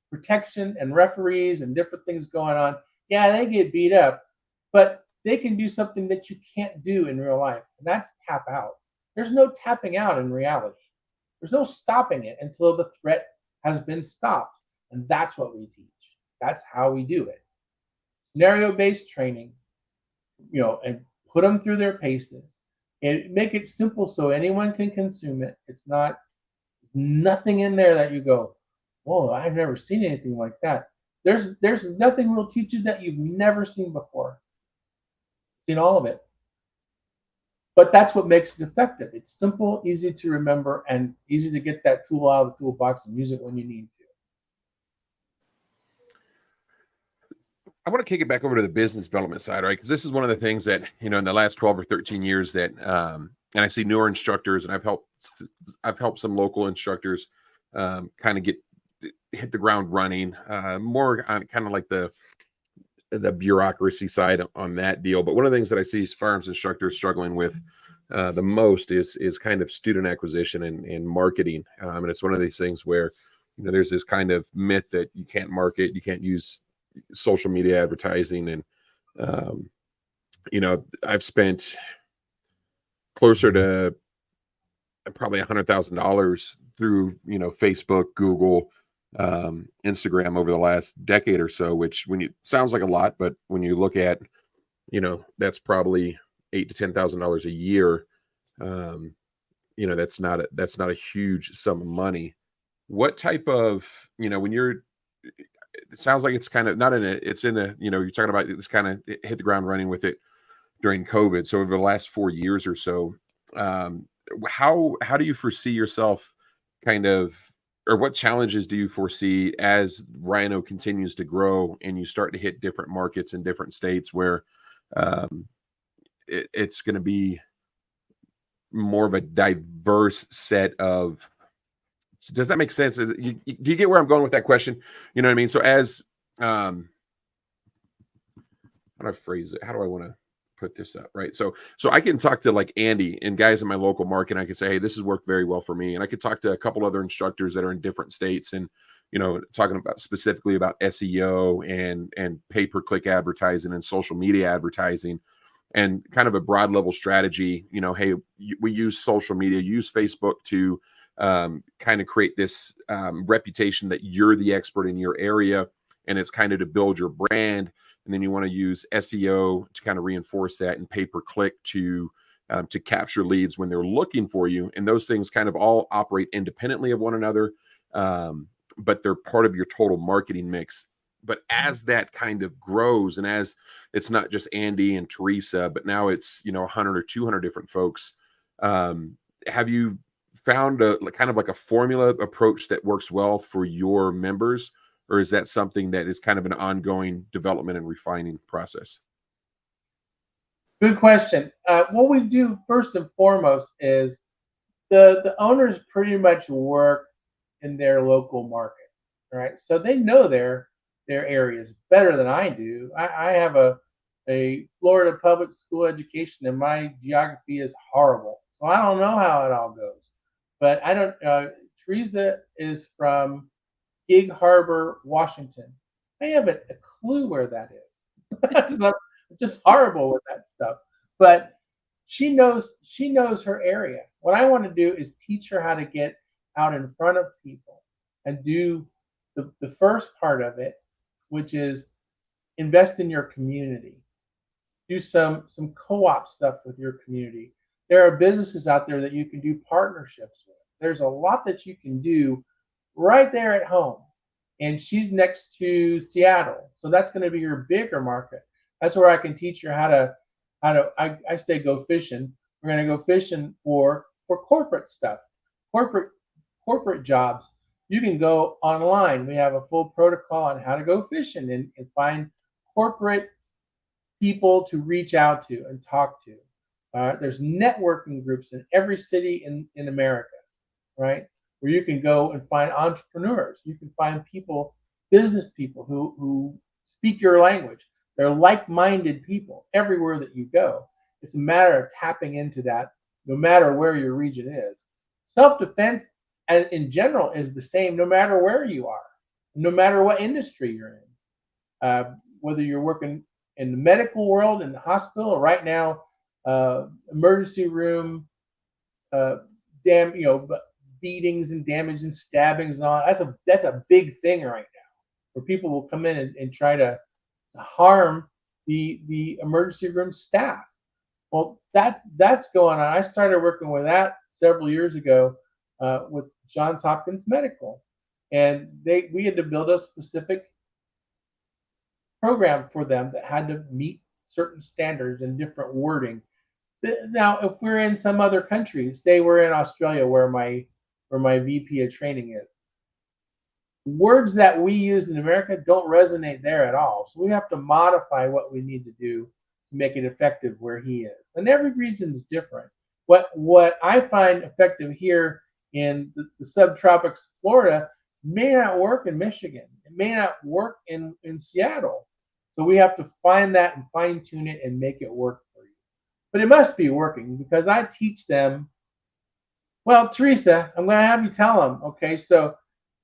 protection and referees and different things going on. Yeah, they get beat up, but they can do something that you can't do in real life, and that's tap out. There's no tapping out in reality. There's no stopping it until the threat has been stopped, and that's what we teach. That's how we do it. Scenario-based training, and put them through their paces, and make it simple so anyone can consume it. It's nothing in there that you go, whoa, I've never seen anything like that. There's nothing we'll teach you that you've never seen before. Seen all of it. But that's what makes it effective. It's simple, easy to remember, and easy to get that tool out of the toolbox and use it when you need to. I want to kick it back over to the business development side, right? Because this is one of the things that, in the last 12 or 13 years that, and I see newer instructors, and I've helped some local instructors kind of hit the ground running, more on kind of like the bureaucracy side on that deal. But one of the things that I see firearms instructors struggling with the most is kind of student acquisition and marketing. And it's one of these things where, there's this kind of myth that you can't market, you can't use social media advertising. And, I've spent closer to probably $100,000 through, Facebook, Google, Instagram over the last decade or so, which sounds like a lot, but when you look at, that's probably $8,000 to $10,000 a year. That's not a huge sum of money. What type of, it sounds like it's kind of you're talking about this kind of hit the ground running with it during COVID. So over the last 4 years or so, how do you foresee yourself kind of, or what challenges do you foresee as RHINO continues to grow and you start to hit different markets in different states where it's going to be more of a diverse set of, does that make sense? Do you get where I'm going with that question? You know what I mean? So as, how do I phrase it? How do I want to put this up? Right. So I can talk to like Andy and guys in my local market. And I can say, hey, this has worked very well for me. And I could talk to a couple other instructors that are in different states and, talking about specifically about SEO and pay-per-click advertising and social media advertising and kind of a broad level strategy. Hey, we use social media, use Facebook to kind of create this reputation that you're the expert in your area, and it's kind of to build your brand. And then you want to use SEO to kind of reinforce that, and pay-per-click to capture leads when they're looking for you. And those things kind of all operate independently of one another, but they're part of your total marketing mix. But as that kind of grows, and as it's not just Andy and Teresa, but now it's 100 or 200 different folks, have you found a kind of like a formula approach that works well for your members? Or is that something that is kind of an ongoing development and refining process? Good question. What we do first and foremost is the owners pretty much work in their local markets, right? So they know their areas better than I do. I have a Florida public school education, and my geography is horrible. So I don't know how it all goes. But I don't. Teresa is from Gig Harbor, Washington. I haven't a clue where that is. Just horrible with that stuff. But she knows her area. What I want to do is teach her how to get out in front of people and do the first part of it, which is invest in your community. Do some co-op stuff with your community. There are businesses out there that you can do partnerships with. There's a lot that you can do right there at home. And she's next to Seattle, so that's going to be your bigger market. That's where I can teach her how to I say go fishing. We're going to go fishing for corporate stuff, corporate jobs. You can go online. We have a full protocol on how to go fishing and find corporate people to reach out to and talk to. There's networking groups in every city in America, right? Where you can go and find entrepreneurs. You can find people, business people who speak your language. They're like-minded people everywhere that you go. It's a matter of tapping into that, no matter where your region is. Self-defense, in general, is the same no matter where you are, no matter what industry you're in. Whether you're working in the medical world, in the hospital, or right now, emergency room, beatings and damage and stabbings and all. That's a big thing right now, where people will come in and try to harm the emergency room staff. Well, that's going on. I started working with that several years ago with Johns Hopkins Medical, and we had to build a specific program for them that had to meet certain standards and different wording. Now, if we're in some other country, say we're in Australia, where my VP of training is, words that we use in America don't resonate there at all. So we have to modify what we need to do to make it effective where he is. And every region is different. What I find effective here in the subtropics of Florida may not work in Michigan. It may not work in Seattle. So we have to find that and fine tune it and make it work for you. But it must be working, because I teach them. Well, Teresa, I'm going to have you tell them. Okay, so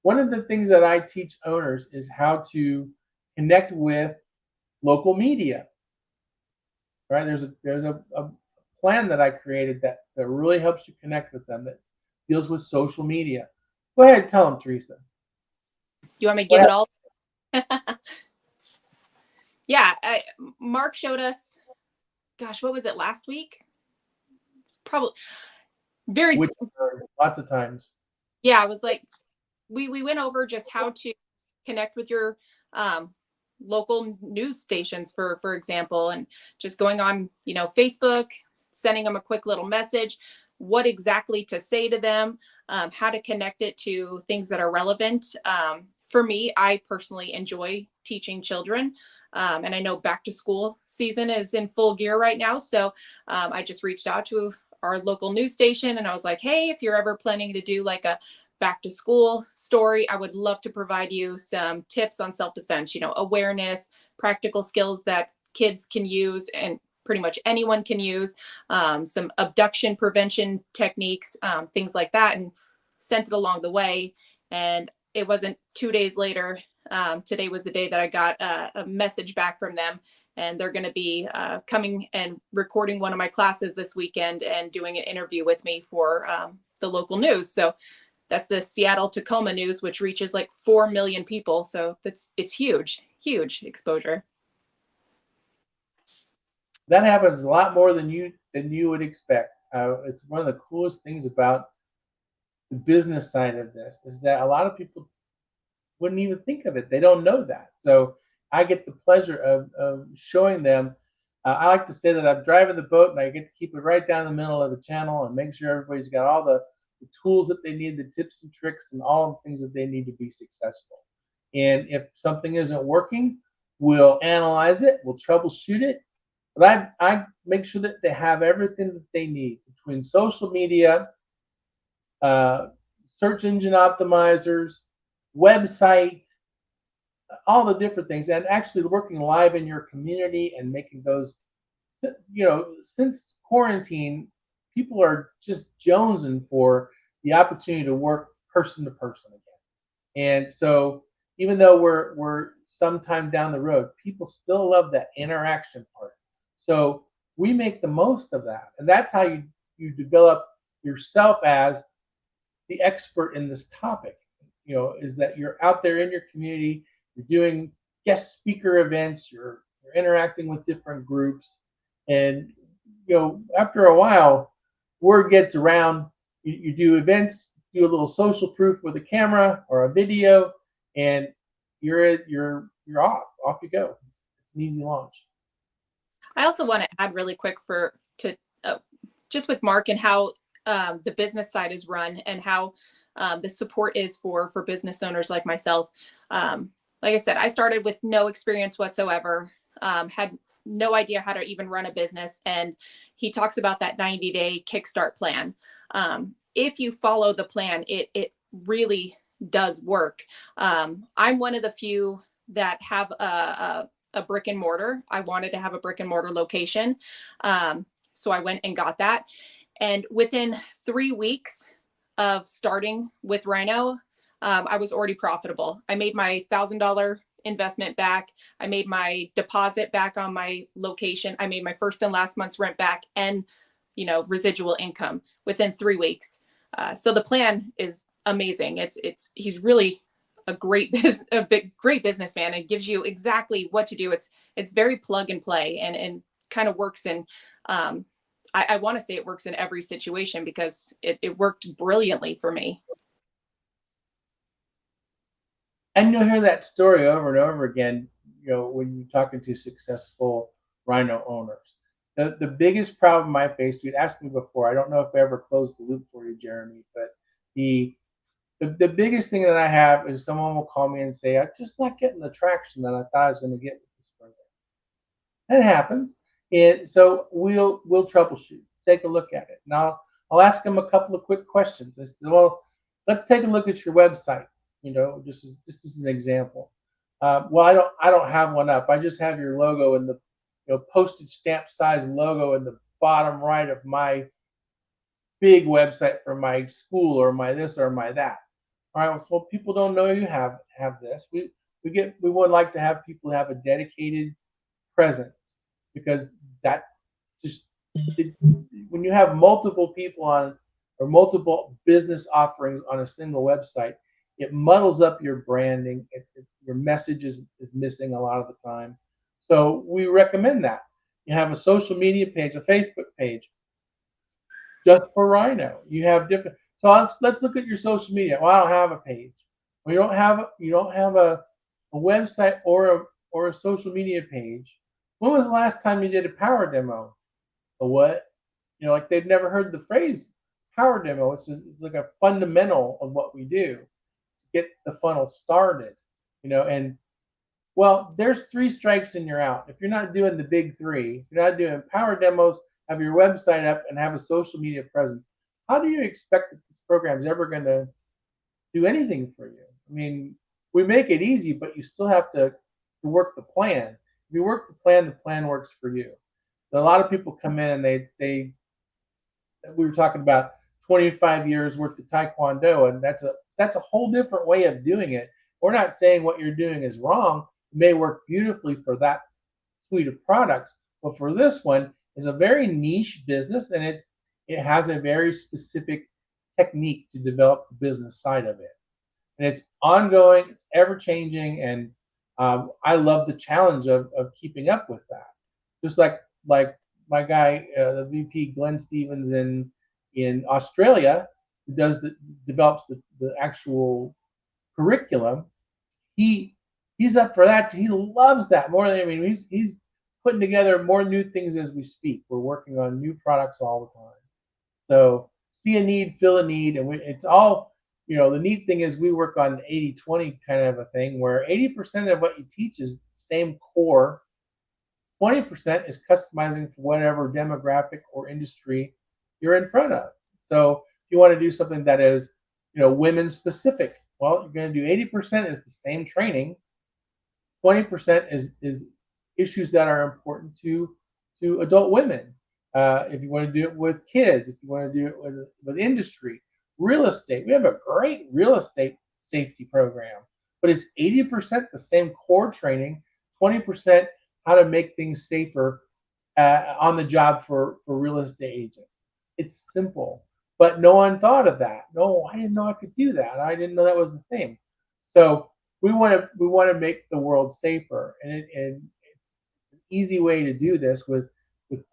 one of the things that I teach owners is how to connect with local media. Right? There's a plan that I created that really helps you connect with them, that deals with social media. Go ahead, tell them, Teresa. You want me to give it all? Yeah, Mark showed us, gosh, what was it, last week? Probably lots of times. Yeah, I was like, we went over just how to connect with your local news stations, for example, and just going on, Facebook, sending them a quick little message, what exactly to say to them, how to connect it to things that are relevant. For me, I personally enjoy teaching children. And I know back to school season is in full gear right now. So I just reached out to our local news station and I was like, hey, if you're ever planning to do like a back to school story, I would love to provide you some tips on self-defense, awareness, practical skills that kids can use and pretty much anyone can use, some abduction prevention techniques, things like that, and sent it along the way. And it wasn't 2 days later. Today was the day that I got a message back from them, and they're going to be coming and recording one of my classes this weekend and doing an interview with me for the local news. So that's the Seattle Tacoma News, which reaches like 4 million people. So it's huge exposure. That happens a lot more than you would expect. It's one of the coolest things about the business side of this is that a lot of people wouldn't even think of it. They don't know that. So I get the pleasure of showing them. I like to say that I'm driving the boat and I get to keep it right down the middle of the channel and make sure everybody's got all the tools that they need, the tips and tricks, and all the things that they need to be successful. And if something isn't working, we'll analyze it, we'll troubleshoot it. But I make sure that they have everything that they need between social media, search engine optimizers, website, all the different things, and actually working live in your community and making those, since quarantine, people are just jonesing for the opportunity to work person to person again. And so even though we're sometime down the road, people still love that interaction part. So we make the most of that. And that's how you develop yourself as the expert in this topic, is that you're out there in your community, you're doing guest speaker events, you're interacting with different groups. And, after a while, word gets around, you do events, do a little social proof with a camera or a video, and you're off you go. It's an easy launch. I also want to add really quick just with Mark and how the business side is run and how the support is for business owners like myself. Like I said, I started with no experience whatsoever, had no idea how to even run a business. And he talks about that 90-day kickstart plan. If you follow the plan, it really does work. I'm one of the few that have a brick and mortar. I wanted to have a brick and mortar location. So I went and got that. And within 3 weeks of starting with RHINO, I was already profitable. I made my $1,000 investment back. I made my deposit back on my location. I made my first and last month's rent back and, residual income within 3 weeks. So the plan is amazing. He's really a great businessman. It gives you exactly what to do. It's very plug and play and kind of works in, I want to say it works in every situation because it worked brilliantly for me. And you'll hear that story over and over again, when you're talking to successful RHINO owners. The biggest problem I faced, you'd asked me before, I don't know if I ever closed the loop for you, Jeremy, but the biggest thing that I have is someone will call me and say, I'm just not getting the traction that I thought I was going to get with this program. And it happens. And so we'll troubleshoot, take a look at it. Now I'll ask them a couple of quick questions. I said, well, let's take a look at your website. Just as an example. Well, I don't have one up. I just have your logo and the postage stamp size logo in the bottom right of my big website for my school or my this or my that. All right. Well, people don't know you have this. We would like to have people have a dedicated presence because that when you have multiple people on or multiple business offerings on a single website, it muddles up your branding. Your message is missing a lot of the time. So we recommend that. You have a social media page, a Facebook page, just for RHINO. You have different. So let's look at your social media. Well, I don't have a page. Well, you don't have a website or a social media page. When was the last time you did a power demo? A what? Like they've never heard the phrase power demo. It's like a fundamental of what we do. Get the funnel started, and well, there's 3 strikes and you're out. If you're not doing the big 3, if you're not doing power demos, have your website up and have a social media presence, how do you expect that this program is ever going to do anything for you? I mean, we make it easy, but you still have to work the plan. If you work the plan works for you. So a lot of people come in and they we were talking about 25 years worth of Taekwondo, and that's a whole different way of doing it. We're not saying what you're doing is wrong. It may work beautifully for that suite of products, but for this one, it's a very niche business, and it has a very specific technique to develop the business side of it. And it's ongoing, it's ever changing, and I love the challenge of keeping up with that. Just like my guy, the VP Glenn Stevens in Australia, who develops the actual curriculum. He's up for that. He loves that more than he's putting together more new things as we speak. We're working on new products all the time. So see a need, fill a need, and it's all the neat thing is we work on 80-20 kind of a thing where 80% of what you teach is the same core. 20% is customizing for whatever demographic or industry you're in front of. So if you want to do something that is women specific. Well, you're going to do 80% is the same training. 20% is issues that are important to adult women. If you want to do it with kids, if you want to do it with industry, real estate, we have a great real estate safety program, but it's 80% the same core training, 20% how to make things safer on the job for real estate agents. It's simple, but no one thought of that. No, I didn't know I could do that. I didn't know that was the thing. So we want to make the world safer, and it's an easy way to do this with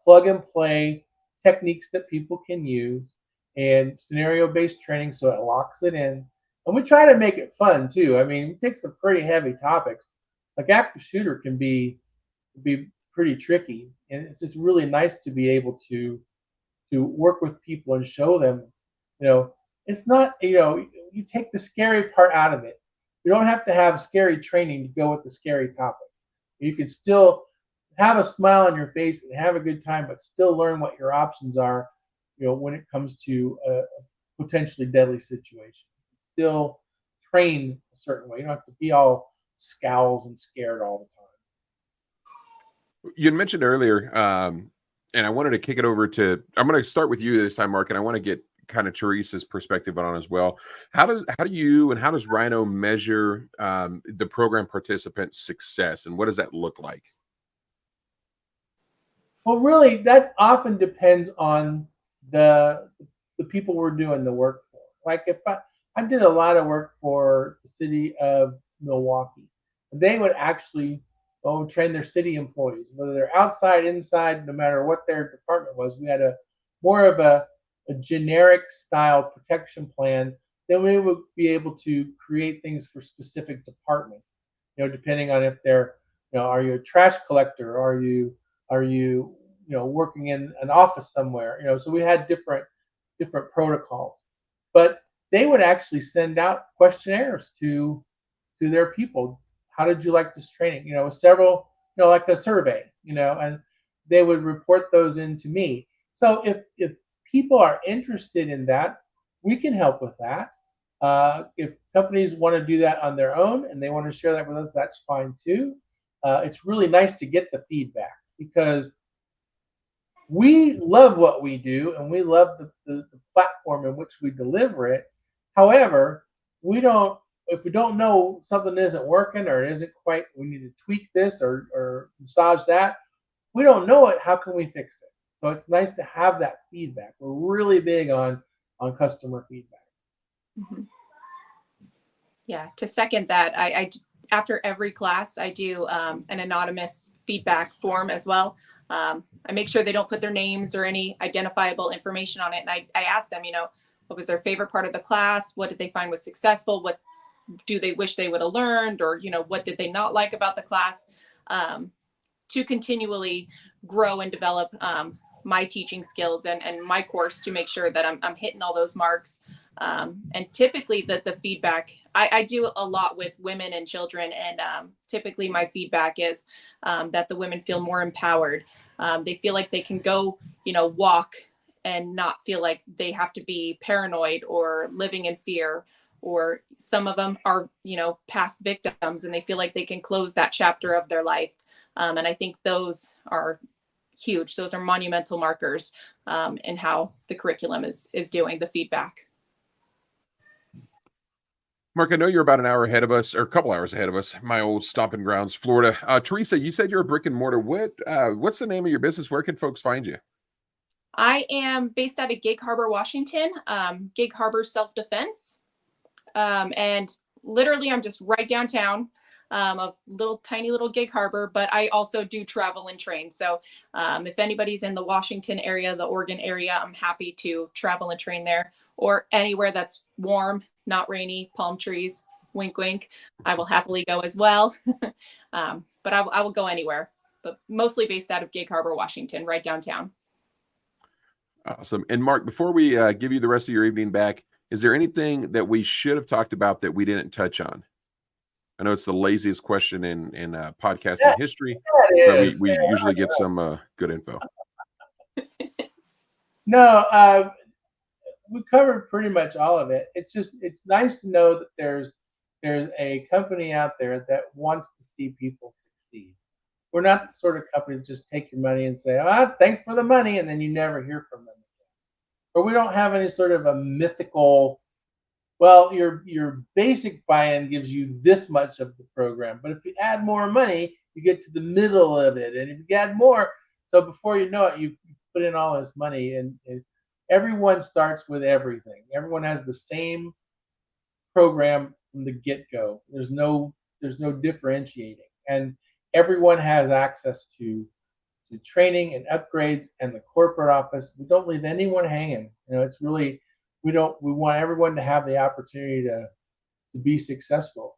plug and play techniques that people can use and scenario based training, so it locks it in. And we try to make it fun too. I mean, we take some pretty heavy topics. Like active shooter can be pretty tricky, and it's just really nice to be able to work with people and show them, it's not, you take the scary part out of it. You don't have to have scary training to go with the scary topic. You can still have a smile on your face and have a good time, but still learn what your options are, when it comes to a potentially deadly situation. Still train a certain way. You don't have to be all scowls and scared all the time. You had mentioned earlier, and I wanted to kick it over to, I'm going to start with you this time, Mark, and I want to get kind of Teresa's perspective on as well. How does RHINO measure the program participants' success, and what does that look like? Well, really, that often depends on the people we're doing the work for. Like if I did a lot of work for the city of Milwaukee, they would actually train their city employees, whether they're outside, inside, no matter what their department was. We had more of a generic style protection plan. Then we would be able to create things for specific departments, depending on if they're, are you a trash collector? Are you working in an office somewhere? So we had different protocols, but they would actually send out questionnaires to their people. How did you like this training? Several, like a survey, and they would report those in to me. So if people are interested in that, we can help with that. If companies want to do that on their own and they want to share that with us, that's fine too. It's really nice to get the feedback, because we love what we do and we love the platform in which we deliver it. However, if we don't know something isn't working or it isn't quite, we need to tweak this or massage that, we don't know it, how can we fix it? So it's nice to have that feedback. We're really big on customer feedback. Mm-hmm. Yeah, to second that, I after every class, I do an anonymous feedback form as well. I make sure they don't put their names or any identifiable information on it. And I ask them, what was their favorite part of the class? What did they find was successful? What do they wish they would have learned? Or, what did they not like about the class? To continually grow and develop my teaching skills and my course, to make sure that I'm hitting all those marks. And typically the feedback, I do a lot with women and children. And typically my feedback is that the women feel more empowered. They feel like they can go, walk and not feel like they have to be paranoid or living in fear. Or some of them are, past victims, and they feel like they can close that chapter of their life. And I think those are huge. Those are monumental markers in how the curriculum is doing the feedback. Mark, I know you're about an hour ahead of us, or a couple hours ahead of us. My old stomping grounds, Florida. Teresa, you said you're a brick and mortar. What's the name of your business? Where can folks find you? I am based out of Gig Harbor, Washington. Gig Harbor Self-Defense. And literally I'm just right downtown, a tiny little Gig Harbor, but I also do travel and train. So if anybody's in the Washington area, the Oregon area, I'm happy to travel and train there, or anywhere that's warm, not rainy, palm trees, wink, wink. I will happily go as well. But I will go anywhere, but mostly based out of Gig Harbor, Washington, right downtown. Awesome. And Mark, before we give you the rest of your evening back, is there anything that we should have talked about that we didn't touch on? I know it's the laziest question in podcasting history, but we usually get some good info. No, we covered pretty much all of it. It's nice to know that there's a company out there that wants to see people succeed. We're not the sort of company to just take your money and say, thanks for the money, and then you never hear from them again. Or we don't have any sort of a mythical, well, your basic buy-in gives you this much of the program, but if you add more money, you get to the middle of it, and if you add more, so before you know it, you've put in all this money, and everyone starts with everything. Everyone has the same program from the get-go. There's no differentiating, and everyone has access to training and upgrades and the corporate office. We don't leave anyone hanging. It's really, we want everyone to have the opportunity to be successful.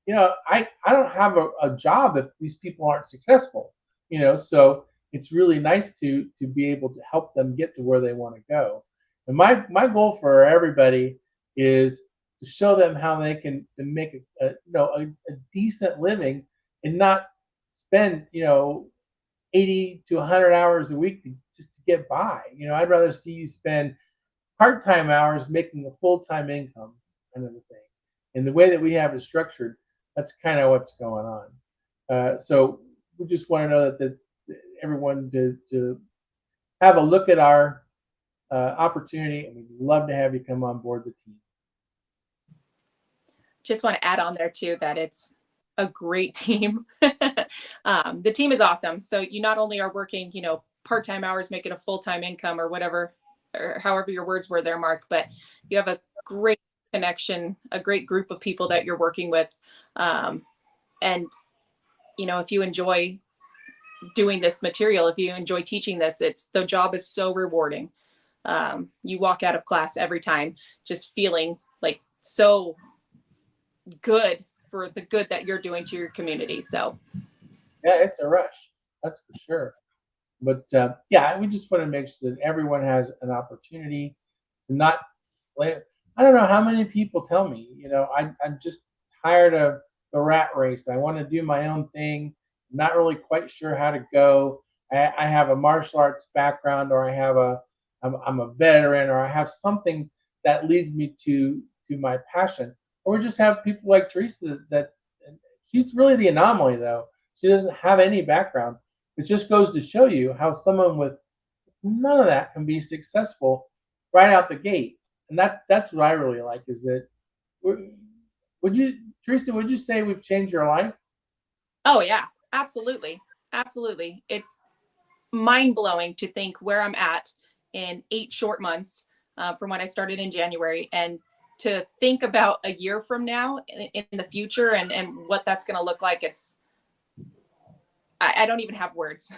I don't have a job if these people aren't successful, so it's really nice to be able to help them get to where they want to go. And my goal for everybody is to show them how they can make a decent living and not spend 80 to 100 hours a week just to get by. I'd rather see you spend part-time hours making a full-time income, kind of a thing. And the way that we have it structured, that's kind of what's going on. So we just want to know that everyone to have a look at our opportunity, and we'd love to have you come on board the team. Just want to add on there too that it's a great team. The team is awesome. So you not only are working, part-time hours, making a full-time income or whatever, or however your words were there, Mark, but you have a great connection, a great group of people that you're working with. And, if you enjoy doing this material, if you enjoy teaching this, the job is so rewarding. You walk out of class every time just feeling like so good for the good that you're doing to your community. So yeah, it's a rush, that's for sure. But we just want to make sure that everyone has an opportunity to not slave. I don't know how many people tell me, I'm just tired of the rat race. I want to do my own thing. I'm not really quite sure how to go. I have a martial arts background, or I'm a veteran, or I have something that leads me to my passion. Or we just have people like Teresa that she's really the anomaly, though. She doesn't have any background. It just goes to show you how someone with none of that can be successful right out the gate. And that's what I really like, is that, Teresa, would you say we've changed your life? Oh yeah, absolutely. Absolutely. It's mind-blowing to think where I'm at in 8 short months from when I started in January, and to think about a year from now in the future and what that's going to look like. I don't even have words.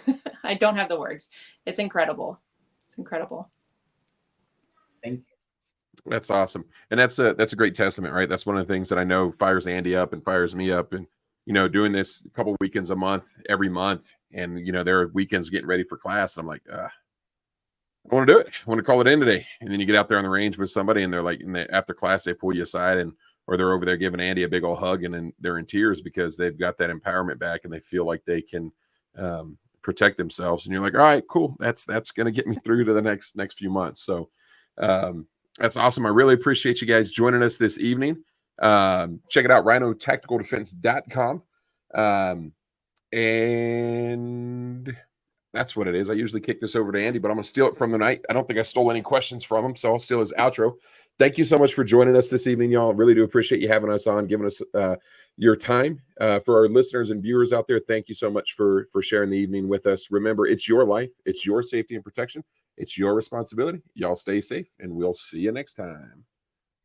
I don't have the words. It's incredible. It's incredible. Thank you. That's awesome. And that's a great testament, right? That's one of the things that I know fires Andy up and fires me up. And, doing this a couple of weekends a month, every month. And, there are weekends getting ready for class. I'm like, I want to do it. I want to call it in today. And then you get out there on the range with somebody, and they're like, after class, they pull you aside, or they're over there giving Andy a big old hug, and then they're in tears because they've got that empowerment back and they feel like they can protect themselves. And you're like, all right, cool. That's going to get me through to the next few months. So that's awesome. I really appreciate you guys joining us this evening. Check it out, RHINOTacticalDefense.com. And that's what it is. I usually kick this over to Andy, but I'm going to steal it from the night. I don't think I stole any questions from him, so I'll steal his outro. Thank you so much for joining us this evening, y'all. Really do appreciate you having us on, giving us your time. For our listeners and viewers out there, thank you so much for sharing the evening with us. Remember, it's your life. It's your safety and protection. It's your responsibility. Y'all stay safe, and we'll see you next time.